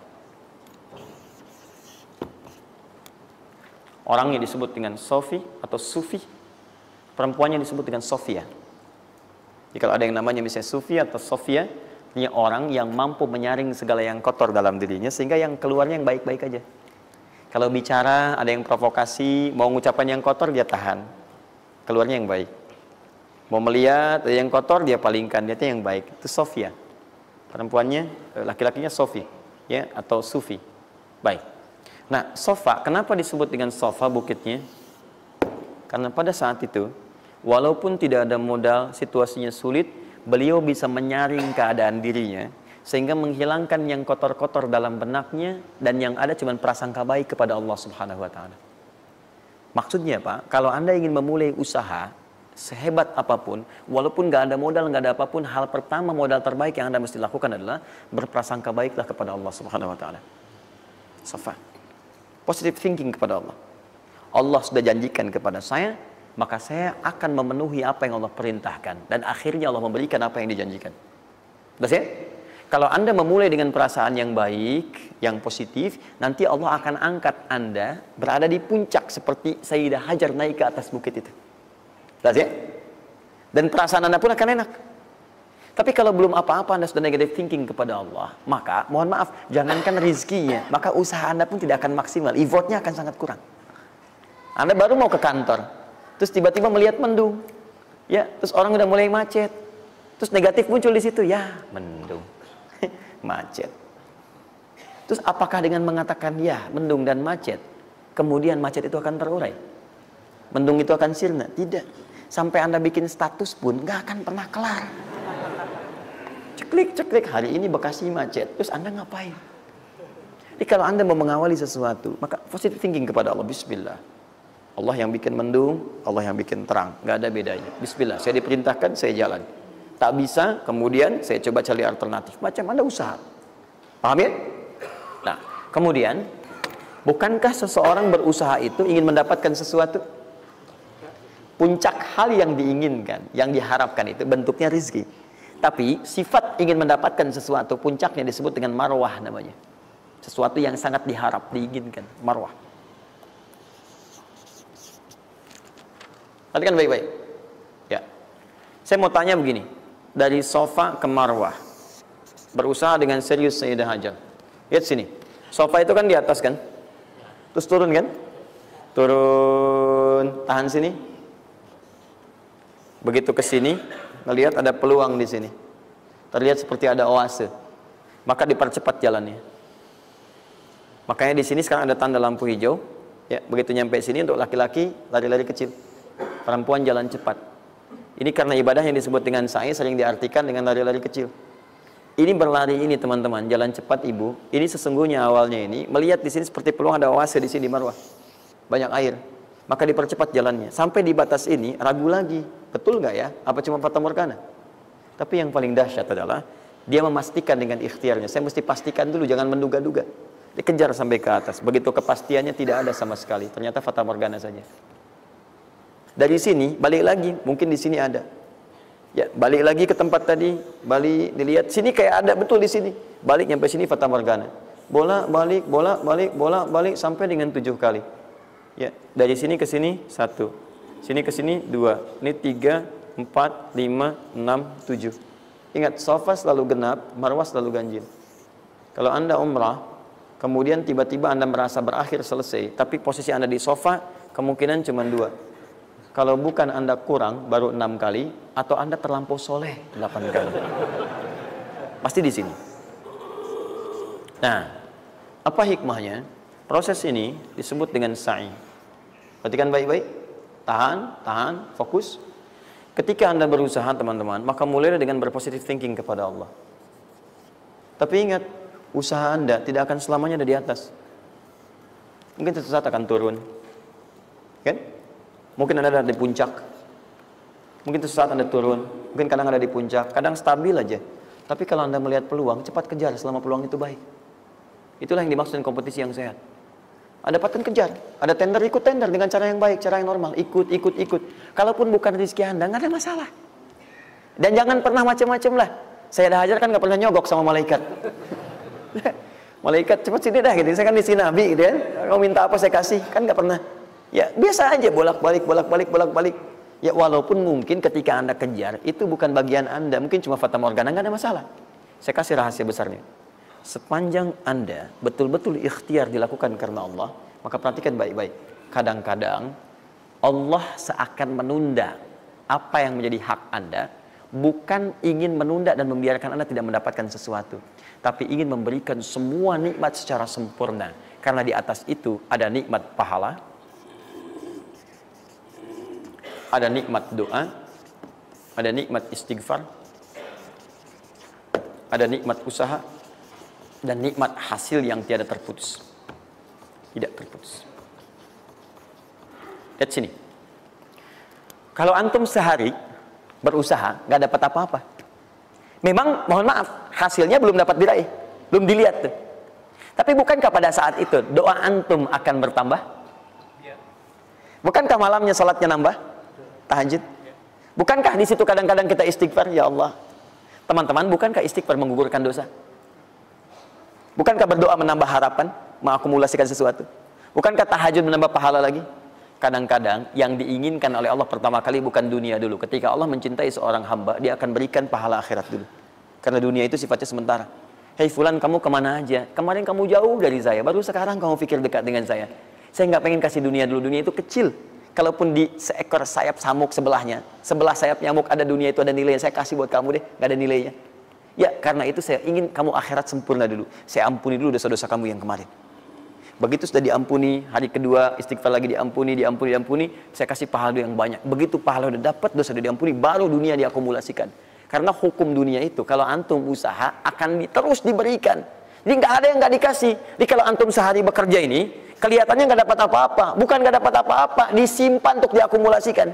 Orangnya disebut dengan Sofi atau Sufi, perempuannya disebut dengan Sofia. Jadi kalau ada yang namanya misalnya Sufi atau Sofia, Artinya orang yang mampu menyaring segala yang kotor dalam dirinya, sehingga yang keluarnya yang baik-baik aja. Kalau bicara, ada yang provokasi, mau ngucapkan yang kotor, dia tahan. Keluarnya yang baik. Mau melihat, ada yang kotor, dia palingkan. Dia yang baik. Itu Sofia. Perempuannya, laki-lakinya Sofi. Ya, atau Sufi. Baik. Nah, Sofa, kenapa disebut dengan Sofa bukitnya? Karena pada saat itu, walaupun tidak ada modal, situasinya sulit, beliau bisa menyaring keadaan dirinya, sehingga menghilangkan yang kotor-kotor dalam benaknya, dan yang ada cuma prasangka baik kepada Allah Subhanahu wa Ta'ala. Maksudnya Pak, kalau Anda ingin memulai usaha, sehebat apapun, walaupun gak ada modal, gak ada apapun, hal pertama, modal terbaik yang Anda mesti lakukan adalah berprasangka baiklah kepada Allah Subhanahu wa Ta'ala. Safa. Positive thinking kepada Allah. Allah sudah janjikan kepada saya, maka saya akan memenuhi apa yang Allah perintahkan. Dan akhirnya Allah memberikan apa yang dijanjikan. Sudah ya? Kalau Anda memulai dengan perasaan yang baik, yang positif, nanti Allah akan angkat Anda berada di puncak seperti Sayyidah Hajar naik ke atas bukit itu. Sudah ya? Dan perasaan Anda pun akan enak. Tapi kalau belum apa-apa Anda sudah negative thinking kepada Allah, maka mohon maaf, jangankan rizkinya, maka usaha Anda pun tidak akan maksimal. Effortnya akan sangat kurang. Anda baru mau ke kantor, terus tiba-tiba melihat mendung, ya, terus orang udah mulai macet, terus negatif muncul di situ, ya, mendung, macet. Terus apakah dengan mengatakan ya, mendung dan macet, kemudian macet itu akan terurai? Mendung itu akan sirna? Tidak. Sampai Anda bikin status pun nggak akan pernah kelar. Ceklik, hari ini Bekasi macet, terus Anda ngapain? Jadi kalau Anda mau mengawali sesuatu, maka positive thinking kepada Allah, bismillah. Allah yang bikin mendung, Allah yang bikin terang. Nggak ada bedanya. Bismillah, saya diperintahkan, saya jalan. Tak bisa, kemudian saya coba cari alternatif. Macam Anda usaha. Paham ya? Nah, kemudian, bukankah seseorang berusaha itu ingin mendapatkan sesuatu? Puncak hal yang diinginkan, yang diharapkan itu bentuknya rizki. Tapi, sifat ingin mendapatkan sesuatu, puncaknya disebut dengan marwah namanya. Sesuatu yang sangat diharap, diinginkan. Marwah. Perhatikan baik-baik. Ya. Saya mau tanya begini. Dari Sofa ke Marwah. Berusaha dengan serius Sayyidah Hajar. Lihat sini. Sofa itu kan di atas kan? Terus turun kan? Turun. Tahan sini. Begitu ke sini, melihat ada peluang di sini. Terlihat seperti ada oase. Maka dipercepat jalannya. Makanya di sini sekarang ada tanda lampu hijau. Ya, begitu nyampe sini untuk laki-laki lari-lari kecil. Perempuan jalan cepat. Ini karena ibadah yang disebut dengan sa'i sering diartikan dengan lari-lari kecil. Ini berlari ini teman-teman, jalan cepat ibu. Ini sesungguhnya awalnya ini melihat di sini seperti peluang ada oase di sini di Marwah. Banyak air. Maka dipercepat jalannya. Sampai di batas ini ragu lagi. Betul nggak ya? Apa cuma fata morgana? Tapi yang paling dahsyat adalah dia memastikan dengan ikhtiarnya. Saya mesti pastikan dulu, jangan menduga-duga. Dikejar sampai ke atas. Begitu kepastiannya tidak ada sama sekali. Ternyata fata morgana saja. Dari sini balik lagi, mungkin di sini ada. Ya, balik lagi ke tempat tadi, balik dilihat sini kayak ada betul di sini. Balik nyampe sini fata morgana. Bola balik sampai dengan 7 kali. Ya, dari sini ke sini 1. Sini ke sini 2. Ini 3, 4, 5, 6, 7. Ingat, Sofa selalu genap, Marwah selalu ganjil. Kalau Anda umrah, kemudian tiba-tiba Anda merasa berakhir selesai, tapi posisi Anda di Sofa kemungkinan cuma 2. Kalau bukan Anda kurang baru 6 kali, atau Anda terlampau soleh 8 kali. Pasti di sini. Nah, apa hikmahnya? Proses ini disebut dengan sa'i. Perhatikan baik-baik. Tahan, fokus. Ketika Anda berusaha teman-teman, maka mulailah dengan berpositive thinking kepada Allah. Tapi ingat, usaha Anda tidak akan selamanya ada di atas. Mungkin suatu saat akan turun. Kan? Mungkin Anda ada di puncak. Mungkin suatu saat Anda turun. Mungkin kadang ada di puncak. Kadang stabil aja. Tapi kalau Anda melihat peluang, cepat kejar selama peluang itu baik. Itulah yang dimaksud dengan kompetisi yang sehat. Ada dapatkan kejar. Ada tender, ikut tender dengan cara yang baik, cara yang normal. Ikut. Kalaupun bukan rezeki Anda, nggak ada masalah. Dan jangan pernah macam-macam lah. Saya dah ajar kan nggak pernah nyogok sama malaikat. Malaikat cepat sini dah gitu. Saya kan di sini Nabi gitu kan. Kau minta apa saya kasih. Kan nggak pernah. Ya biasa aja bolak-balik. Ya walaupun mungkin ketika Anda kejar itu bukan bagian Anda, mungkin cuma fata morgana, nggak ada masalah. Saya kasih rahasia besarnya. Sepanjang Anda betul-betul ikhtiar dilakukan karena Allah, maka perhatikan baik-baik. Kadang-kadang Allah seakan menunda apa yang menjadi hak Anda, bukan ingin menunda dan membiarkan Anda tidak mendapatkan sesuatu, tapi ingin memberikan semua nikmat secara sempurna. Karena di atas itu ada nikmat pahala, ada nikmat doa, ada nikmat istighfar, ada nikmat usaha, dan nikmat hasil yang tiada terputus. Tidak terputus. Lihat sini. Kalau antum sehari berusaha, nggak dapat apa-apa. Memang, mohon maaf, hasilnya belum dapat diraih. Belum dilihat tuh. Tapi bukankah pada saat itu, doa antum akan bertambah? Bukankah malamnya salatnya nambah? Tahajud? Bukankah di situ kadang-kadang kita istighfar? Ya Allah. Teman-teman, bukankah istighfar menggugurkan dosa? Bukankah berdoa menambah harapan, mengakumulasikan sesuatu? Bukankah tahajud menambah pahala lagi? Kadang-kadang yang diinginkan oleh Allah pertama kali bukan dunia dulu. Ketika Allah mencintai seorang hamba, dia akan berikan pahala akhirat dulu. Karena dunia itu sifatnya sementara. Hei fulan, kamu kemana aja? Kemarin kamu jauh dari saya, baru sekarang kamu pikir dekat dengan saya. Saya nggak pengen kasih dunia dulu, dunia itu kecil. Kalaupun di seekor sayap samuk sebelahnya, sebelah sayap nyamuk ada dunia itu ada nilainya, saya kasih buat kamu deh, nggak ada nilainya. Ya, karena itu saya ingin kamu akhirat sempurna dulu. Saya ampuni dulu dosa-dosa kamu yang kemarin. Begitu sudah diampuni, hari kedua istighfar lagi diampuni, saya kasih pahala yang banyak. Begitu pahala udah dapat, dosa udah diampuni, baru dunia diakumulasikan. Karena hukum dunia itu, kalau antum usaha akan terus diberikan. Jadi nggak ada yang nggak dikasih. Jadi kalau antum sehari bekerja ini, kelihatannya nggak dapat apa-apa. Bukan nggak dapat apa-apa, disimpan untuk diakumulasikan.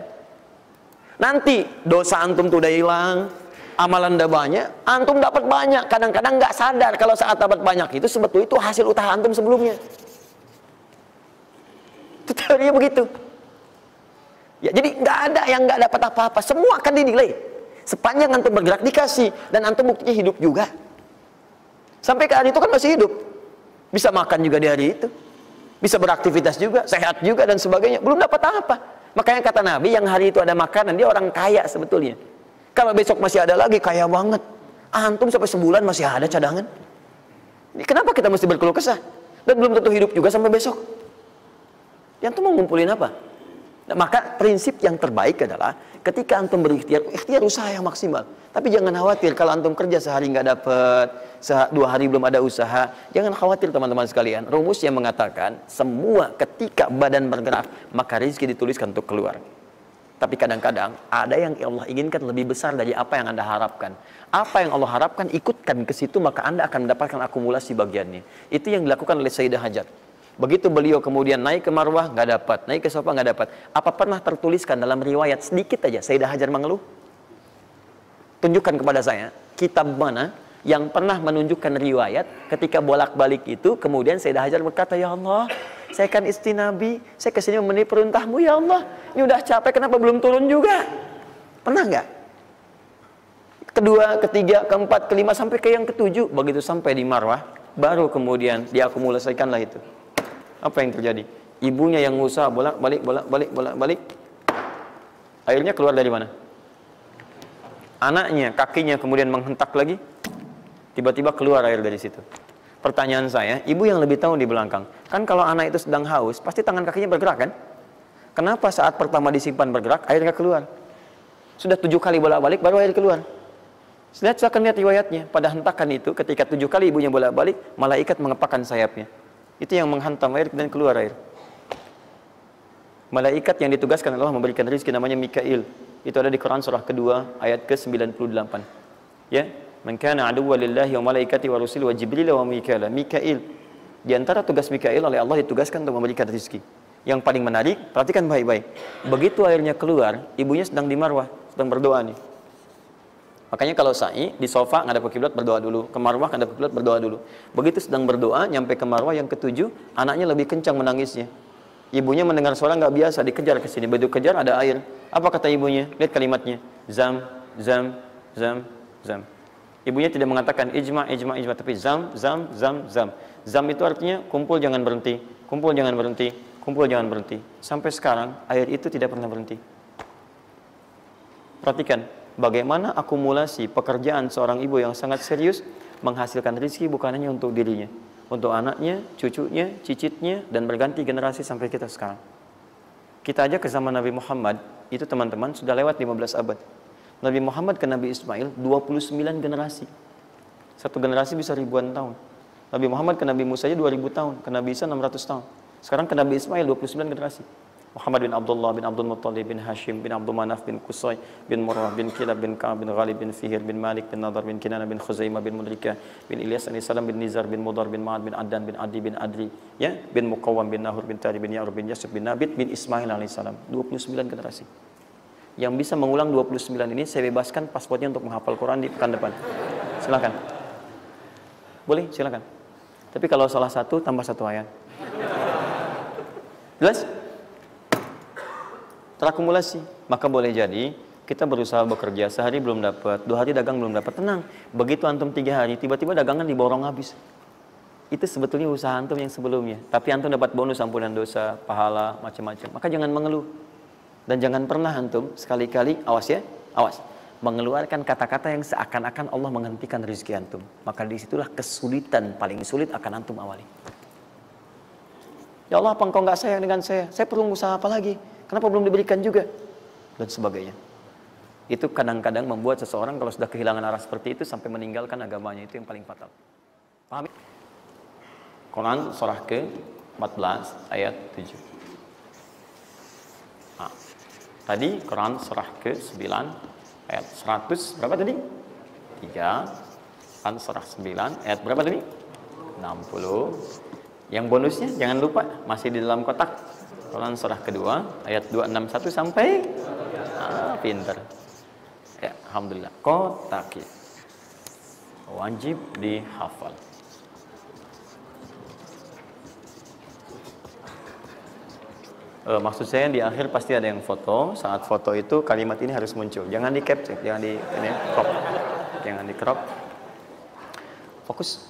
Nanti dosa antum tuh udah hilang, amalan udah banyak, antum dapat banyak. Kadang-kadang nggak sadar kalau saat dapat banyak itu sebetulnya itu hasil usaha antum sebelumnya. Itu teorinya begitu. Ya, jadi nggak ada yang nggak dapat apa-apa, semua akan dinilai. Sepanjang antum bergerak dikasih, dan antum buktinya hidup juga. Sampai ke hari itu kan masih hidup, bisa makan juga di hari itu, bisa beraktivitas juga, sehat juga dan sebagainya. Belum dapat apa. Makanya kata Nabi, yang hari itu ada makanan, dia orang kaya sebetulnya. Kalau besok masih ada lagi, kaya banget. Antum sampai sebulan masih ada cadangan. Ini kenapa kita mesti berkeluh kesah? Dan belum tentu hidup juga sampai besok. Yang antum mau ngumpulin apa? Nah, maka prinsip yang terbaik adalah ketika antum berikhtiar, ikhtiar usaha yang maksimal. Tapi jangan khawatir kalau antum kerja sehari nggak dapat, 2 hari belum ada usaha. Jangan khawatir teman-teman sekalian. Rumus yang mengatakan semua ketika badan bergerak, maka rezeki dituliskan untuk keluar. Tapi kadang-kadang ada yang Allah inginkan lebih besar dari apa yang Anda harapkan. Apa yang Allah harapkan, ikutkan ke situ, maka Anda akan mendapatkan akumulasi bagiannya. Itu yang dilakukan oleh Sayyidah Hajar. Begitu beliau kemudian naik ke Marwah, nggak dapat, naik ke Safa, nggak dapat. Apa pernah tertuliskan dalam riwayat sedikit aja Sayyidah Hajar mengeluh? Tunjukkan kepada saya kitab mana yang pernah menunjukkan riwayat ketika bolak-balik itu kemudian Sayyidah Hajar berkata, ya Allah, saya kan istri Nabi, saya kesini memenuhi perintahmu, ya Allah, ini udah capek, kenapa belum turun juga? Pernah nggak? Kedua, ketiga, keempat, kelima, sampai ke yang ketujuh. Begitu sampai di Marwah, baru kemudian diakumulasikanlah itu. Apa yang terjadi? Ibunya yang usaha bolak-balik. Airnya keluar dari mana? Anaknya, kakinya kemudian menghentak lagi. Tiba-tiba keluar air dari situ. Pertanyaan saya, ibu yang lebih tahu di belakang. Kan kalau anak itu sedang haus, pasti tangan kakinya bergerak kan? Kenapa saat pertama disimpan bergerak, airnya keluar? Sudah 7 kali bolak-balik, baru air keluar. Saya akan lihat riwayatnya. Pada hentakan itu, ketika 7 kali ibunya bolak-balik, malaikat mengepakkan sayapnya. Itu yang menghantam air dan keluar air. Malaikat yang ditugaskan Allah memberikan rezeki namanya Mikail. Itu ada di Quran surah kedua ayat ke-98. Ya, man kana aduwwan lillahi wa malaikati wa rusuli wa jibril wa mikail. Mikail. Di antara tugas Mikail oleh Allah ditugaskan untuk memberikan rezeki. Yang paling menarik, perhatikan baik-baik. Begitu airnya keluar, ibunya sedang di Marwah, sedang berdoa nih. Makanya kalau sa'i di sofa ngadep ke kiblat berdoa dulu, ke Marwah ngadep ke kiblat berdoa dulu. Begitu sedang berdoa nyampe ke Marwah yang ke-7, anaknya lebih kencang menangisnya. Ibunya mendengar suara nggak biasa, dikejar ke sini. Begitu kejar ada air. Apa kata ibunya? Lihat kalimatnya. Zam, zam, zam, zam. Ibunya tidak mengatakan ijma, tapi zam, zam, zam, zam. Zam itu artinya kumpul jangan berhenti, kumpul jangan berhenti, kumpul jangan berhenti. Sampai sekarang air itu tidak pernah berhenti. Perhatikan. bagaimana akumulasi pekerjaan seorang ibu yang sangat serius menghasilkan rezeki bukan hanya untuk dirinya, untuk anaknya, cucunya, cicitnya, dan berganti generasi sampai kita sekarang. Kita aja ke zaman Nabi Muhammad, itu teman-teman sudah lewat 15 abad. Nabi Muhammad ke Nabi Ismail 29 generasi. Satu generasi bisa ribuan tahun. Nabi Muhammad ke Nabi Musa aja 2000 tahun, ke Nabi Isa 600 tahun. Sekarang ke Nabi Ismail 29 generasi. Muhammad bin Abdullah bin Abdul Muttalib bin Hashim bin Abdul Manaf bin Qusay bin Murrah bin Kilab bin Ka'ab bin Ghalib bin Fihir bin Malik bin Nadar bin Kinana bin Khuzaimah bin Mudrika bin Ilyas bin Salam bin Nizar bin Mudar bin Ma'ad bin Addan bin Adi bin Adri, ya, bin Muqawwam bin Nahur bin Tari bin Ya'rub bin Yasub bin Nabit bin Ismail alaihissalam. 29 generasi. Yang bisa mengulang 29 ini saya bebaskan paspornya untuk menghafal Quran di pekan depan. Silakan. Boleh, silakan. Tapi kalau salah satu tambah satu ayat. Jelas? Terakumulasi. Maka boleh jadi kita berusaha bekerja, sehari belum dapat, 2 hari dagang belum dapat, tenang. Begitu antum 3 hari, tiba-tiba dagangan diborong habis. Itu sebetulnya usaha antum yang sebelumnya. Tapi antum dapat bonus ampunan dosa, pahala, macam-macam. Maka jangan mengeluh. Dan jangan pernah antum sekali-kali, awas ya, awas, mengeluarkan kata-kata yang seakan-akan Allah menghentikan rezeki antum. Maka disitulah kesulitan paling sulit akan antum awali. Ya Allah, apa engkau nggak sayang dengan saya? Saya perlu usaha apa lagi? Kenapa belum diberikan juga? Dan sebagainya. Itu kadang-kadang membuat seseorang kalau sudah kehilangan arah seperti itu sampai meninggalkan agamanya. Itu yang paling fatal. Paham? Quran surah ke-14 ayat 7. Nah, tadi Quran surah ke-9 ayat 100 berapa tadi? 3. Quran surah 9 ayat berapa tadi? 60. Yang bonusnya jangan lupa masih di dalam kotak. Quran surah kedua ayat 261 sampai pinter. Ya, alhamdulillah. Kotak wajib dihafal. Maksud saya di akhir pasti ada yang foto. Saat foto itu kalimat ini harus muncul. Jangan di capture, jangan di ini crop. Jangan di crop. Fokus.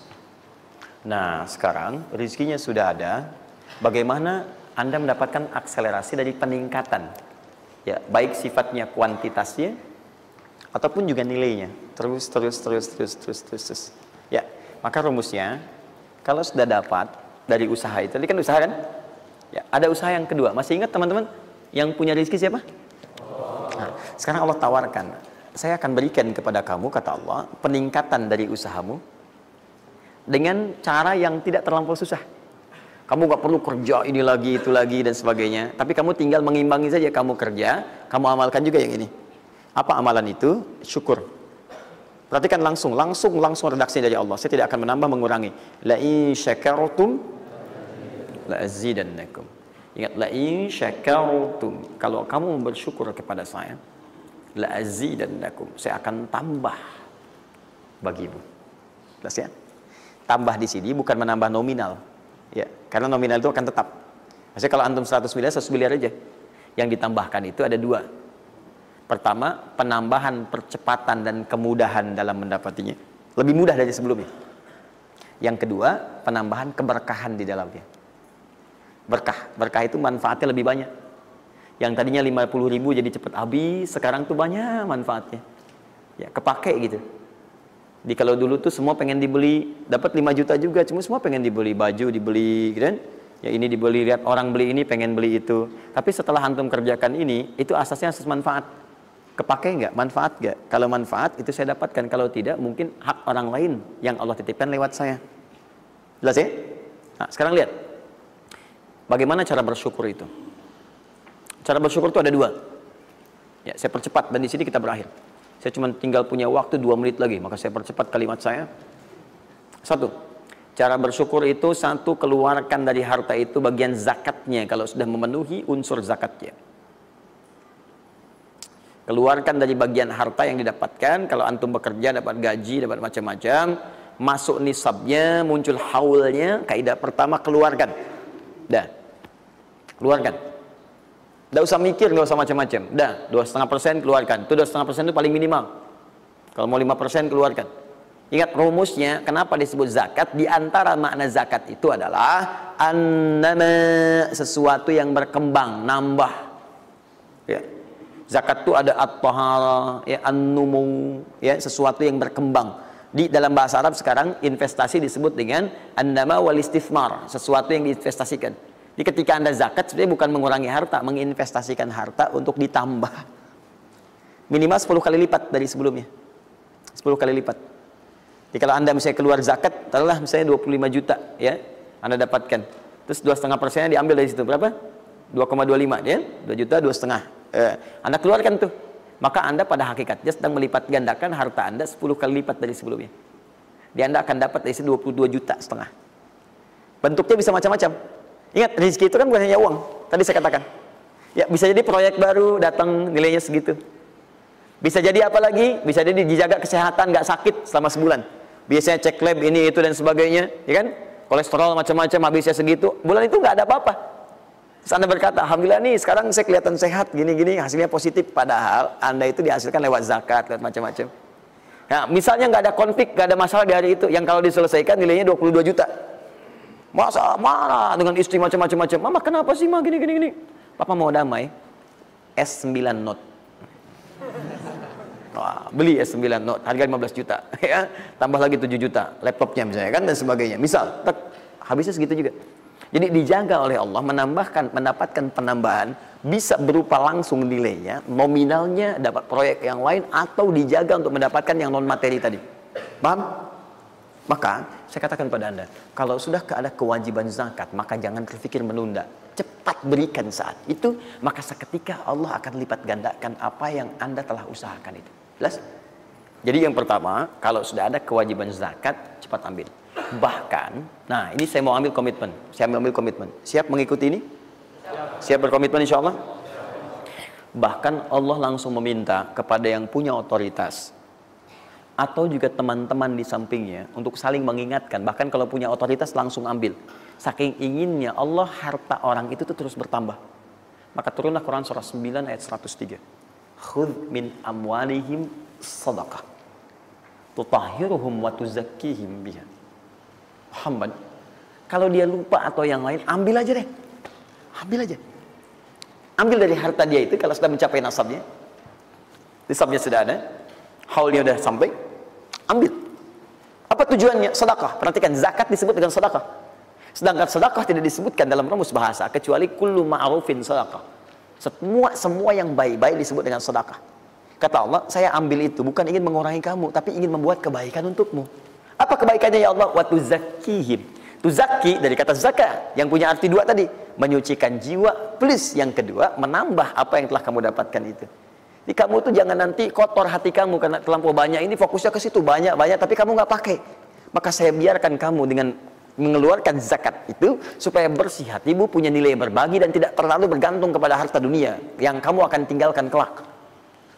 Nah, sekarang rezekinya sudah ada. Bagaimana Anda mendapatkan akselerasi dari peningkatan? Ya, baik sifatnya kuantitasnya ataupun juga nilainya. Terus. Ya, maka rumusnya kalau sudah dapat dari usaha itu, tadi kan usaha kan? Ya, ada usaha yang kedua. Masih ingat teman-teman? Yang punya rezeki siapa? Nah, sekarang Allah tawarkan, saya akan berikan kepada kamu, kata Allah, peningkatan dari usahamu dengan cara yang tidak terlampau susah. Kamu gak perlu kerja ini lagi, itu lagi, dan sebagainya. Tapi kamu tinggal mengimbangi saja. Kamu kerja, kamu amalkan juga yang ini. Apa amalan itu? Syukur. Perhatikan langsung redaksi dari Allah. Saya tidak akan menambah, mengurangi. La in syakartum la azidannakum. Ingat, la in syakartum. Kalau kamu bersyukur kepada saya, la azidannakum. Saya akan tambah bagimu. Jelas ya? Tambah di sini bukan menambah nominal. Ya, karena nominal itu akan tetap. Maksudnya kalau antum 100 miliar aja. Yang ditambahkan itu ada 2. Pertama, penambahan percepatan dan kemudahan dalam mendapatinya. Lebih mudah dari sebelumnya. Yang kedua, penambahan keberkahan di dalamnya. Berkah itu manfaatnya lebih banyak. Yang tadinya 50.000 jadi cepat habis, sekarang tuh banyak manfaatnya. Ya, kepake gitu. Di kalau dulu tuh semua pengen dibeli, dapat 5 juta juga, cuma semua pengen dibeli baju, dibeli gitu kan? Ya ini dibeli, lihat orang beli ini pengen beli itu. Tapi setelah antum kerjakan ini, itu asasnya asas manfaat. Kepake nggak? Manfaat nggak? Kalau manfaat itu saya dapatkan, kalau tidak mungkin hak orang lain yang Allah titipkan lewat saya. Jelas ya? Nah, sekarang lihat. Bagaimana cara bersyukur itu? Cara bersyukur itu ada 2. Ya, saya percepat dan di sini kita berakhir. Saya cuma tinggal punya waktu 2 menit lagi, maka saya percepat kalimat saya. 1. Cara bersyukur itu 1, keluarkan dari harta itu bagian zakatnya kalau sudah memenuhi unsur zakatnya. Keluarkan dari bagian harta yang didapatkan, kalau antum bekerja dapat gaji, dapat macam-macam, masuk nisabnya, muncul haulnya, kaidah pertama keluarkan. Dah. Keluarkan. Tidak usah mikir, nggak usah macam-macam. Dah, 2,5% keluarkan. Itu 2,5% itu paling minimal. Kalau mau 5% keluarkan. Ingat rumusnya, kenapa disebut zakat? Di antara makna zakat itu adalah annama, sesuatu yang berkembang, nambah. Ya. Zakat itu ada at-tahara, ya, an-numu, ya, sesuatu yang berkembang. Di dalam bahasa Arab sekarang investasi disebut dengan an-nama wal istifmar, sesuatu yang diinvestasikan. Jadi ketika Anda zakat sebenarnya bukan mengurangi harta, menginvestasikan harta untuk ditambah. Minimal 10 kali lipat dari sebelumnya. 10 kali lipat. Jadi kalau Anda misalnya keluar zakat, taruhlah misalnya 25 juta, ya, Anda dapatkan. Terus 2,5%-nya diambil dari situ, berapa? 2,25, ya, 2 juta, 2,5. Anda keluarkan tuh, maka Anda pada hakikatnya sedang melipat gandakan harta Anda 10 kali lipat dari sebelumnya. Jadi Anda akan dapat dari situ 22,5 juta. Bentuknya bisa macam-macam. Ingat, rezeki itu kan bukan hanya uang. Tadi saya katakan, ya, bisa jadi proyek baru datang nilainya segitu. Bisa jadi apa lagi? Bisa jadi dijaga kesehatan, nggak sakit selama sebulan. Biasanya cek lab ini itu dan sebagainya, ya kan? Kolesterol macam-macam habisnya segitu. Bulan itu nggak ada apa-apa. Terus Anda berkata, alhamdulillah nih sekarang saya kelihatan sehat, gini-gini, hasilnya positif. Padahal Anda itu dihasilkan lewat zakat, lewat macam-macam. Nah, misalnya nggak ada konflik, nggak ada masalah di hari itu, yang kalau diselesaikan nilainya 22 juta. Masa marah dengan istri macam-macam. Mama kenapa sih, Ma, gini-gini? Papa mau damai. S9 Note. Wah, beli S9 Note, harga 15 juta. Ya, tambah lagi 7 juta, laptopnya misalnya kan, dan sebagainya. Misal, habisnya segitu juga. Jadi dijaga oleh Allah, mendapatkan penambahan, bisa berupa langsung nilainya, nominalnya dapat proyek yang lain, atau dijaga untuk mendapatkan yang non materi tadi. Paham? Maka saya katakan pada Anda, kalau sudah ada kewajiban zakat, maka jangan terpikir menunda. Cepat berikan saat itu, maka seketika Allah akan lipat gandakan apa yang Anda telah usahakan itu. Jelas? Jadi yang pertama, kalau sudah ada kewajiban zakat, cepat ambil. Bahkan, nah ini saya mau ambil komitmen. Saya ambil komitmen. Siap mengikuti ini? Siap berkomitmen insya Allah? Bahkan Allah langsung meminta kepada yang punya otoritas atau juga teman-teman di sampingnya untuk saling mengingatkan. Bahkan kalau punya otoritas langsung ambil. Saking inginnya Allah harta orang itu tuh terus bertambah. Maka turunlah Quran surah 9 ayat 103. Khudh min amwalihim sadaqah tutahhiruhum wa tuzakkihim biha. Muhammad, kalau dia lupa atau yang lain, ambil aja deh. Ambil aja. Ambil dari harta dia itu kalau sudah mencapai nasabnya. Nisabnya sudah ada, haulnya sudah sampai, ambil. Apa tujuannya? Sedekah. Perhatikan, zakat disebut dengan sedekah. Sedangkan sedekah tidak disebutkan dalam rumus bahasa kecuali kullu ma'rufin sedekah. Semua yang baik-baik disebut dengan sedekah. Kata Allah, saya ambil itu bukan ingin mengurangi kamu, tapi ingin membuat kebaikan untukmu. Apa kebaikannya ya Allah? Wa tuzakkihim. Tuzakki dari kata zakat yang punya arti dua tadi, menyucikan jiwa, plus yang kedua menambah apa yang telah kamu dapatkan itu. Jadi kamu tuh jangan nanti kotor hati kamu karena terlampau banyak ini, fokusnya ke situ banyak tapi kamu nggak pakai. Maka saya biarkan kamu dengan mengeluarkan zakat itu supaya bersih hatimu, punya nilai berbagi dan tidak terlalu bergantung kepada harta dunia yang kamu akan tinggalkan kelak.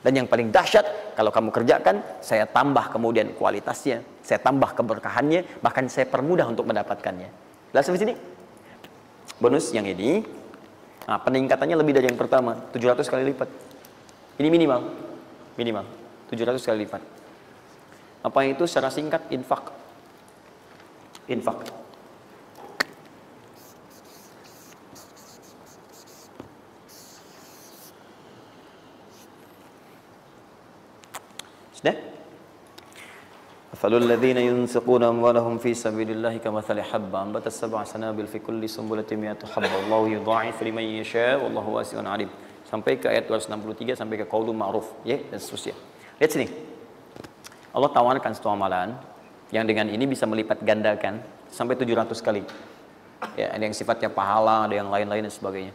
Dan yang paling dahsyat, kalau kamu kerjakan, saya tambah kemudian kualitasnya, saya tambah keberkahannya, bahkan saya permudah untuk mendapatkannya. Jelas sampai sini? Bonus yang ini, nah, peningkatannya lebih dari yang pertama, 700 kali lipat. Ini minimal 700 kali lipat. Apa itu secara singkat? Infak. Sudah? Mathalul ladzina yunfiquna amwalahum fi sabilillahi kamathali habba ambatat sab'a sanabil fi kulli sunbulatin mi'atu habba wallahu yudha'ifu liman yasha' wallahu wasi'un 'alim. Sampai ke ayat 263 sampai ke qaulun ma'ruf, ya, dan seterusnya. Lihat sini. Allah tawarkan satu amalan yang dengan ini bisa melipat gandakan sampai 700 kali. Ya, ada yang sifatnya pahala, ada yang lain-lain dan sebagainya.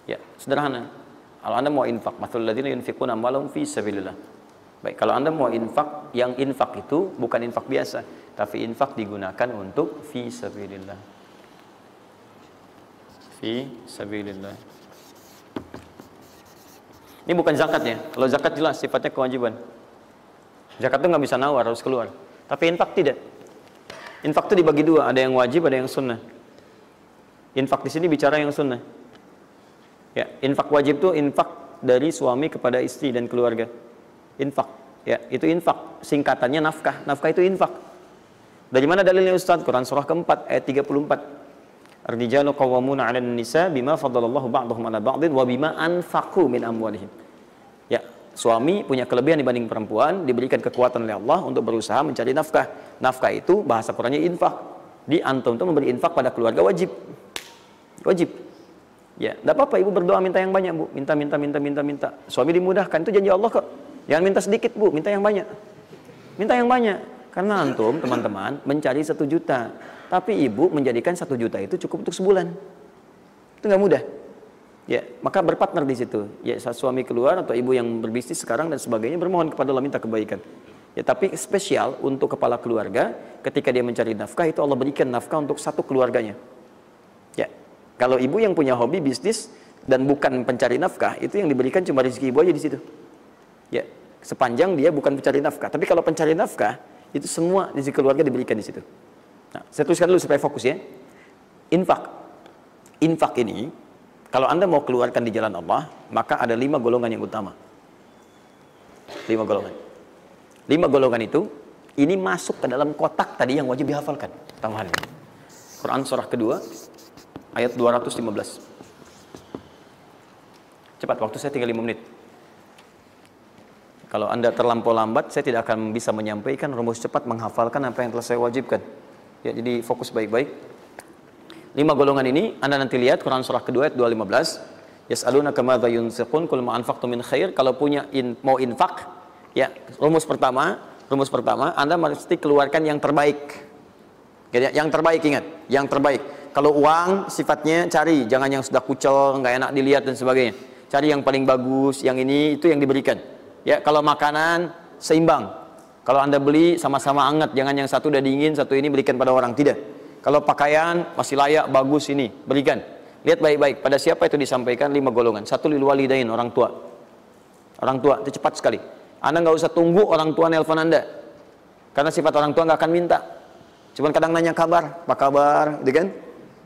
Ya, sederhana. Kalau Anda mau infak, mathalul ladzina yunfiquna amwalahum fi sabilillah. Baik, kalau Anda mau infak, yang infak itu bukan infak biasa, tapi infak digunakan untuk fi sabilillah. Fi sabilillah. Ini bukan zakatnya. Kalau zakat jelas sifatnya kewajiban. Zakat itu nggak bisa nawar, harus keluar. Tapi infak tidak. Infak itu dibagi dua, ada yang wajib, ada yang sunnah. Infak di sini bicara yang sunnah. Ya, infak wajib itu infak dari suami kepada istri dan keluarga. Infak, ya, itu infak. Singkatannya nafkah. Nafkah itu infak. Dari mana dalilnya Ustaz? Quran surah keempat ayat 34. Ar-rijalu qawwamuna 'alan nisa bima faddalallahu ba'dahum 'ala ba'din wa bima anfaqu min amwalihim. Ya, suami punya kelebihan dibanding perempuan, diberikan kekuatan oleh Allah untuk berusaha mencari nafkah. Nafkah itu bahasa Qur'annya infak. Di antum itu memberi infak pada keluarga wajib. Wajib. Ya, enggak apa-apa ibu berdoa minta yang banyak, Bu. Minta. Suami dimudahkan, itu janji Allah kok. Jangan minta sedikit, Bu, minta yang banyak. Minta yang banyak. Karena antum, teman-teman, mencari 1 juta. Tapi ibu menjadikan 1 juta itu cukup untuk sebulan. Itu nggak mudah. Ya, maka berpartner di situ. Ya, suami keluar atau ibu yang berbisnis sekarang dan sebagainya bermohon kepada Allah minta kebaikan. Ya, tapi spesial untuk kepala keluarga ketika dia mencari nafkah itu Allah berikan nafkah untuk satu keluarganya. Ya, kalau ibu yang punya hobi bisnis dan bukan pencari nafkah itu yang diberikan cuma rezeki ibu aja di situ. Ya, sepanjang dia bukan pencari nafkah. Tapi kalau pencari nafkah itu semua rezeki keluarga diberikan di situ. Nah, saya tuliskan dulu supaya fokus ya. Infak. Infak ini kalau Anda mau keluarkan di jalan Allah, maka ada 5 golongan yang utama. 5 golongan. 5 golongan itu, ini masuk ke dalam kotak tadi yang wajib dihafalkan. Tambahan. Quran surah kedua, ayat 215. Cepat, waktu saya tinggal 5 menit. Kalau Anda terlampau lambat, saya tidak akan bisa menyampaikan rumus cepat menghafalkan apa yang telah saya wajibkan. Ya, jadi fokus baik-baik. 5 golongan ini Anda nanti lihat Quran surah kedua ayat 215. Yas'alunaka madza yunfiqun qul ma anfaqtum min khair. Kalau punya mau infak, ya, rumus pertama Anda mesti keluarkan yang terbaik. Yang terbaik, ingat, yang terbaik. Kalau uang sifatnya cari, jangan yang sudah kucel, nggak enak dilihat dan sebagainya. Cari yang paling bagus, yang ini itu yang diberikan. Ya, kalau makanan seimbang. Kalau Anda beli sama-sama hangat, jangan yang satu udah dingin, satu ini berikan pada orang, tidak. Kalau pakaian masih layak, bagus ini, berikan. Lihat baik-baik, pada siapa itu disampaikan 5 golongan. 1 lil walidain, orang tua. Orang tua, itu cepat sekali. Anda nggak usah tunggu orang tua nelpon Anda. Karena sifat orang tua nggak akan minta. Cuman kadang nanya kabar, apa kabar, gitu kan?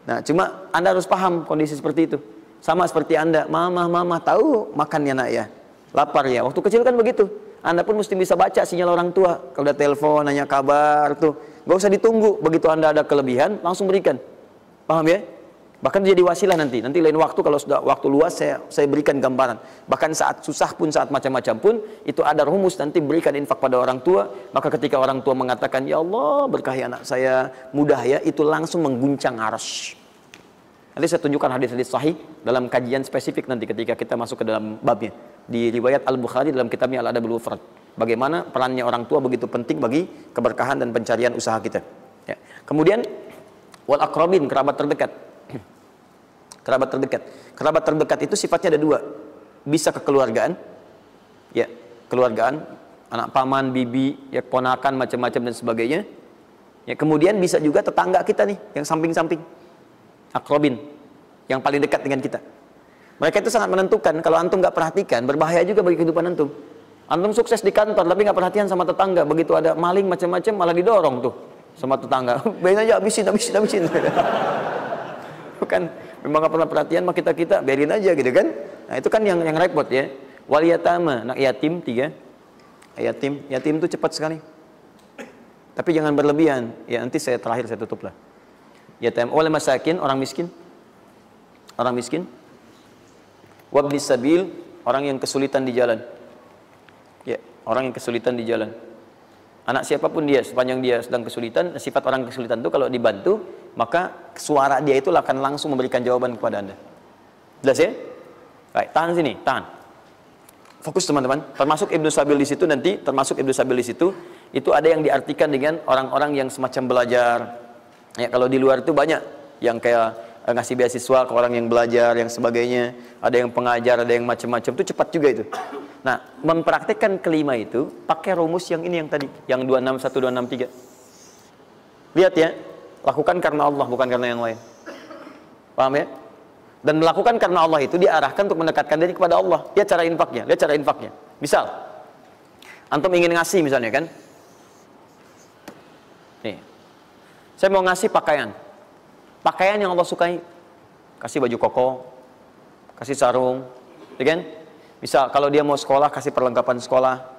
Nah, cuma Anda harus paham kondisi seperti itu. Sama seperti Anda, mama, tahu makan ya nak ya? Lapar ya? Waktu kecil kan begitu. Anda pun mesti bisa baca sinyal orang tua. Kalau udah telepon, nanya kabar tuh. Gak usah ditunggu, begitu Anda ada kelebihan, langsung berikan. Paham ya? Bahkan jadi wasilah nanti lain waktu kalau sudah waktu luas saya berikan gambaran. Bahkan saat susah pun, saat macam-macam pun, itu ada rumus nanti berikan infak pada orang tua. Maka ketika orang tua mengatakan, ya Allah berkahi anak saya, mudah ya, itu langsung mengguncang arsy. Nanti saya tunjukkan hadis-hadis sahih dalam kajian spesifik nanti ketika kita masuk ke dalam babnya. Di riwayat Al-Bukhari dalam kitabnya Al-Adabul Mufrad. Bagaimana perannya orang tua begitu penting bagi keberkahan dan pencarian usaha kita. Ya. Kemudian wal aqrabin, kerabat terdekat. Kerabat terdekat. Kerabat terdekat itu sifatnya ada 2. Bisa kekeluargaan. Ya, keluargaan, anak paman, bibi, ya ponakan macam-macam dan sebagainya. Ya, kemudian bisa juga tetangga kita nih yang samping-samping. Aqrabin, yang paling dekat dengan kita. Mereka itu sangat menentukan. Kalau antum nggak perhatikan, berbahaya juga bagi kehidupan antum. Antum sukses di kantor, tapi nggak perhatian sama tetangga. Begitu ada maling macam-macam, malah didorong tuh sama tetangga. Biarin aja, habisin. Bukan, memang nggak pernah perhatian sama kita, biarin aja gitu kan. Nah itu kan yang repot ya. Wal yatama, anak yatim 3. Yatim itu cepat sekali. Tapi jangan berlebihan. Ya nanti saya terakhir saya tutup lah. Yatim, wal masakin, orang miskin. Wabnis sabil, orang yang kesulitan di jalan. Ya, orang yang kesulitan di jalan. Anak siapapun dia, sepanjang dia sedang kesulitan, sifat orang kesulitan itu kalau dibantu, maka suara dia itu akan langsung memberikan jawaban kepada Anda. Jelas ya? Baik, tahan sini, tahan. Fokus teman-teman. Termasuk Ibnu Sabil di situ nanti, itu ada yang diartikan dengan orang-orang yang semacam belajar. Ya, kalau di luar itu banyak yang kayak ngasih beasiswa ke orang yang belajar, yang sebagainya. Ada yang pengajar, ada yang macam-macam. Itu cepat juga itu. Nah, mempraktekkan kelima itu pakai rumus yang ini yang tadi, yang 261, 263. Lihat ya, lakukan karena Allah, bukan karena yang lain. Paham ya? Dan melakukan karena Allah itu diarahkan untuk mendekatkan diri kepada Allah. Lihat cara infaknya. Misal, antum ingin ngasih misalnya kan? Nih, saya mau ngasih pakaian yang Allah sukai. Kasih baju koko, kasih sarung, ya kan? Misal kalau dia mau sekolah, kasih perlengkapan sekolah,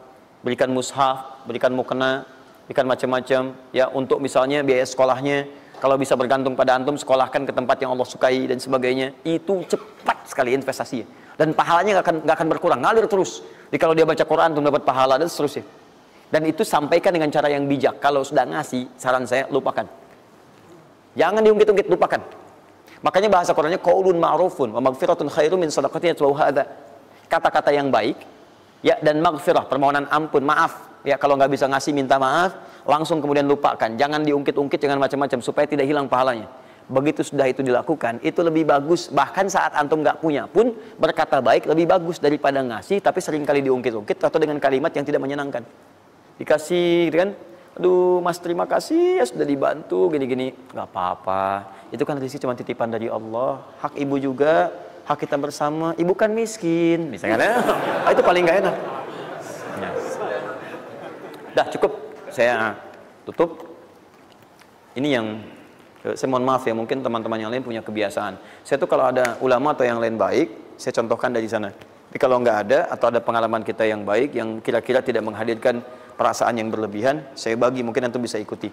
berikan mushaf, berikan mukena, berikan macam-macam ya untuk misalnya biaya sekolahnya. Kalau bisa bergantung pada antum, sekolahkan ke tempat yang Allah sukai dan sebagainya. Itu cepat sekali investasinya. Dan pahalanya nggak akan berkurang, ngalir terus. Jadi kalau dia baca Quran, antum dapat pahala dan seterusnya. Dan itu sampaikan dengan cara yang bijak. Kalau sudah ngasih, saran saya lupakan. Jangan diungkit-ungkit, lupakan. Makanya bahasa Qurannya qaulun ma'rufun wa maghfiratun khairum min shadaqatin yatba'uha adza. Kata-kata yang baik, ya, dan maghfirah, permohonan ampun, maaf. Ya, kalau nggak bisa ngasih minta maaf, langsung kemudian lupakan. Jangan diungkit-ungkit, jangan macam-macam supaya tidak hilang pahalanya. Begitu sudah itu dilakukan, itu lebih bagus. Bahkan saat antum nggak punya pun berkata baik lebih bagus daripada ngasih tapi seringkali diungkit-ungkit atau dengan kalimat yang tidak menyenangkan. Dikasih, gitu kan? Aduh, Mas terima kasih ya sudah dibantu gini-gini. Nggak apa-apa. Itu kan rezeki cuma titipan dari Allah. Hak ibu juga, hak kita bersama. Ibu kan miskin, misalnya. Itu paling nggak enak. Ya. Dah cukup. Saya tutup. Ini yang saya mohon maaf ya, mungkin teman-teman yang lain punya kebiasaan. Saya tuh kalau ada ulama atau yang lain baik, saya contohkan dari sana. Tapi kalau nggak ada, atau ada pengalaman kita yang baik, yang kira-kira tidak menghadirkan perasaan yang berlebihan, saya bagi, mungkin antum bisa ikuti.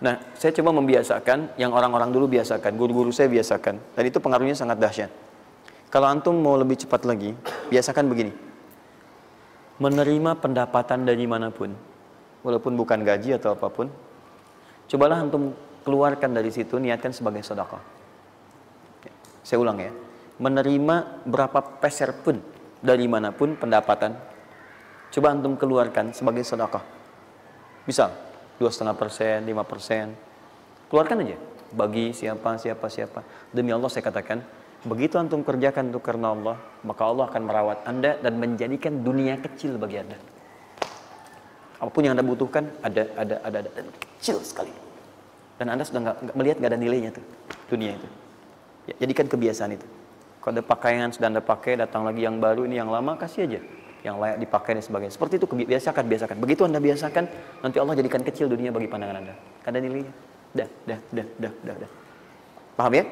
Nah, saya coba membiasakan yang orang-orang dulu biasakan, guru-guru saya biasakan. Dan itu pengaruhnya sangat dahsyat. Kalau antum mau lebih cepat lagi, biasakan begini. Menerima pendapatan dari manapun, walaupun bukan gaji atau apapun, cobalah antum keluarkan dari situ, niatkan sebagai sedekah. Saya ulang ya, menerima berapa peser pun dari manapun pendapatan, coba antum keluarkan sebagai sedekah. Misal 2,5%, 5%, keluarkan aja. Bagi siapa. Demi Allah saya katakan, begitu antum kerjakan itu karena Allah, maka Allah akan merawat anda dan menjadikan dunia kecil bagi anda. Apapun yang anda butuhkan, ada kecil sekali. Dan anda sudah nggak melihat, nggak ada nilainya tuh dunia itu. Ya, jadikan kebiasaan itu. Kalau ada pakaian sudah anda pakai, datang lagi yang baru, ini yang lama kasih aja, yang layak dipakai dan sebagainya. Seperti itu biasakan. Begitu anda biasakan, nanti Allah jadikan kecil dunia bagi pandangan anda. Nggak ada nilainya. Dah. Paham ya?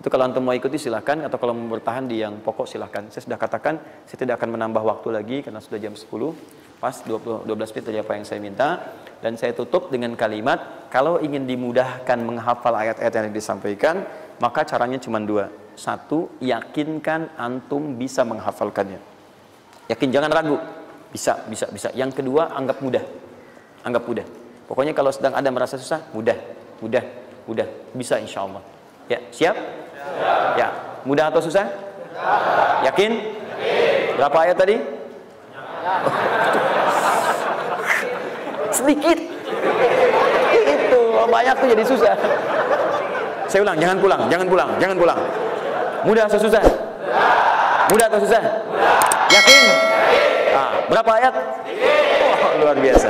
Itu kalau antum mau ikuti silahkan, atau kalau mau bertahan di yang pokok silahkan. Saya sudah katakan, saya tidak akan menambah waktu lagi karena sudah jam 10. Pas 12 menit dari apa yang saya minta. Dan saya tutup dengan kalimat, kalau ingin dimudahkan menghafal ayat-ayat yang disampaikan, maka caranya cuma dua. Satu, yakinkan antum bisa menghafalkannya. Yakin, jangan ragu. Bisa. Yang kedua, anggap mudah. Pokoknya kalau sedang ada merasa susah, mudah. Bisa insya Allah. Ya, siap? Ya, mudah atau susah? Yakin? Berapa ayat tadi? Sedikit. Itu banyak tuh jadi susah. Saya ulang, jangan pulang. Mudah atau susah? Yakin? Berapa ayat? Luar biasa.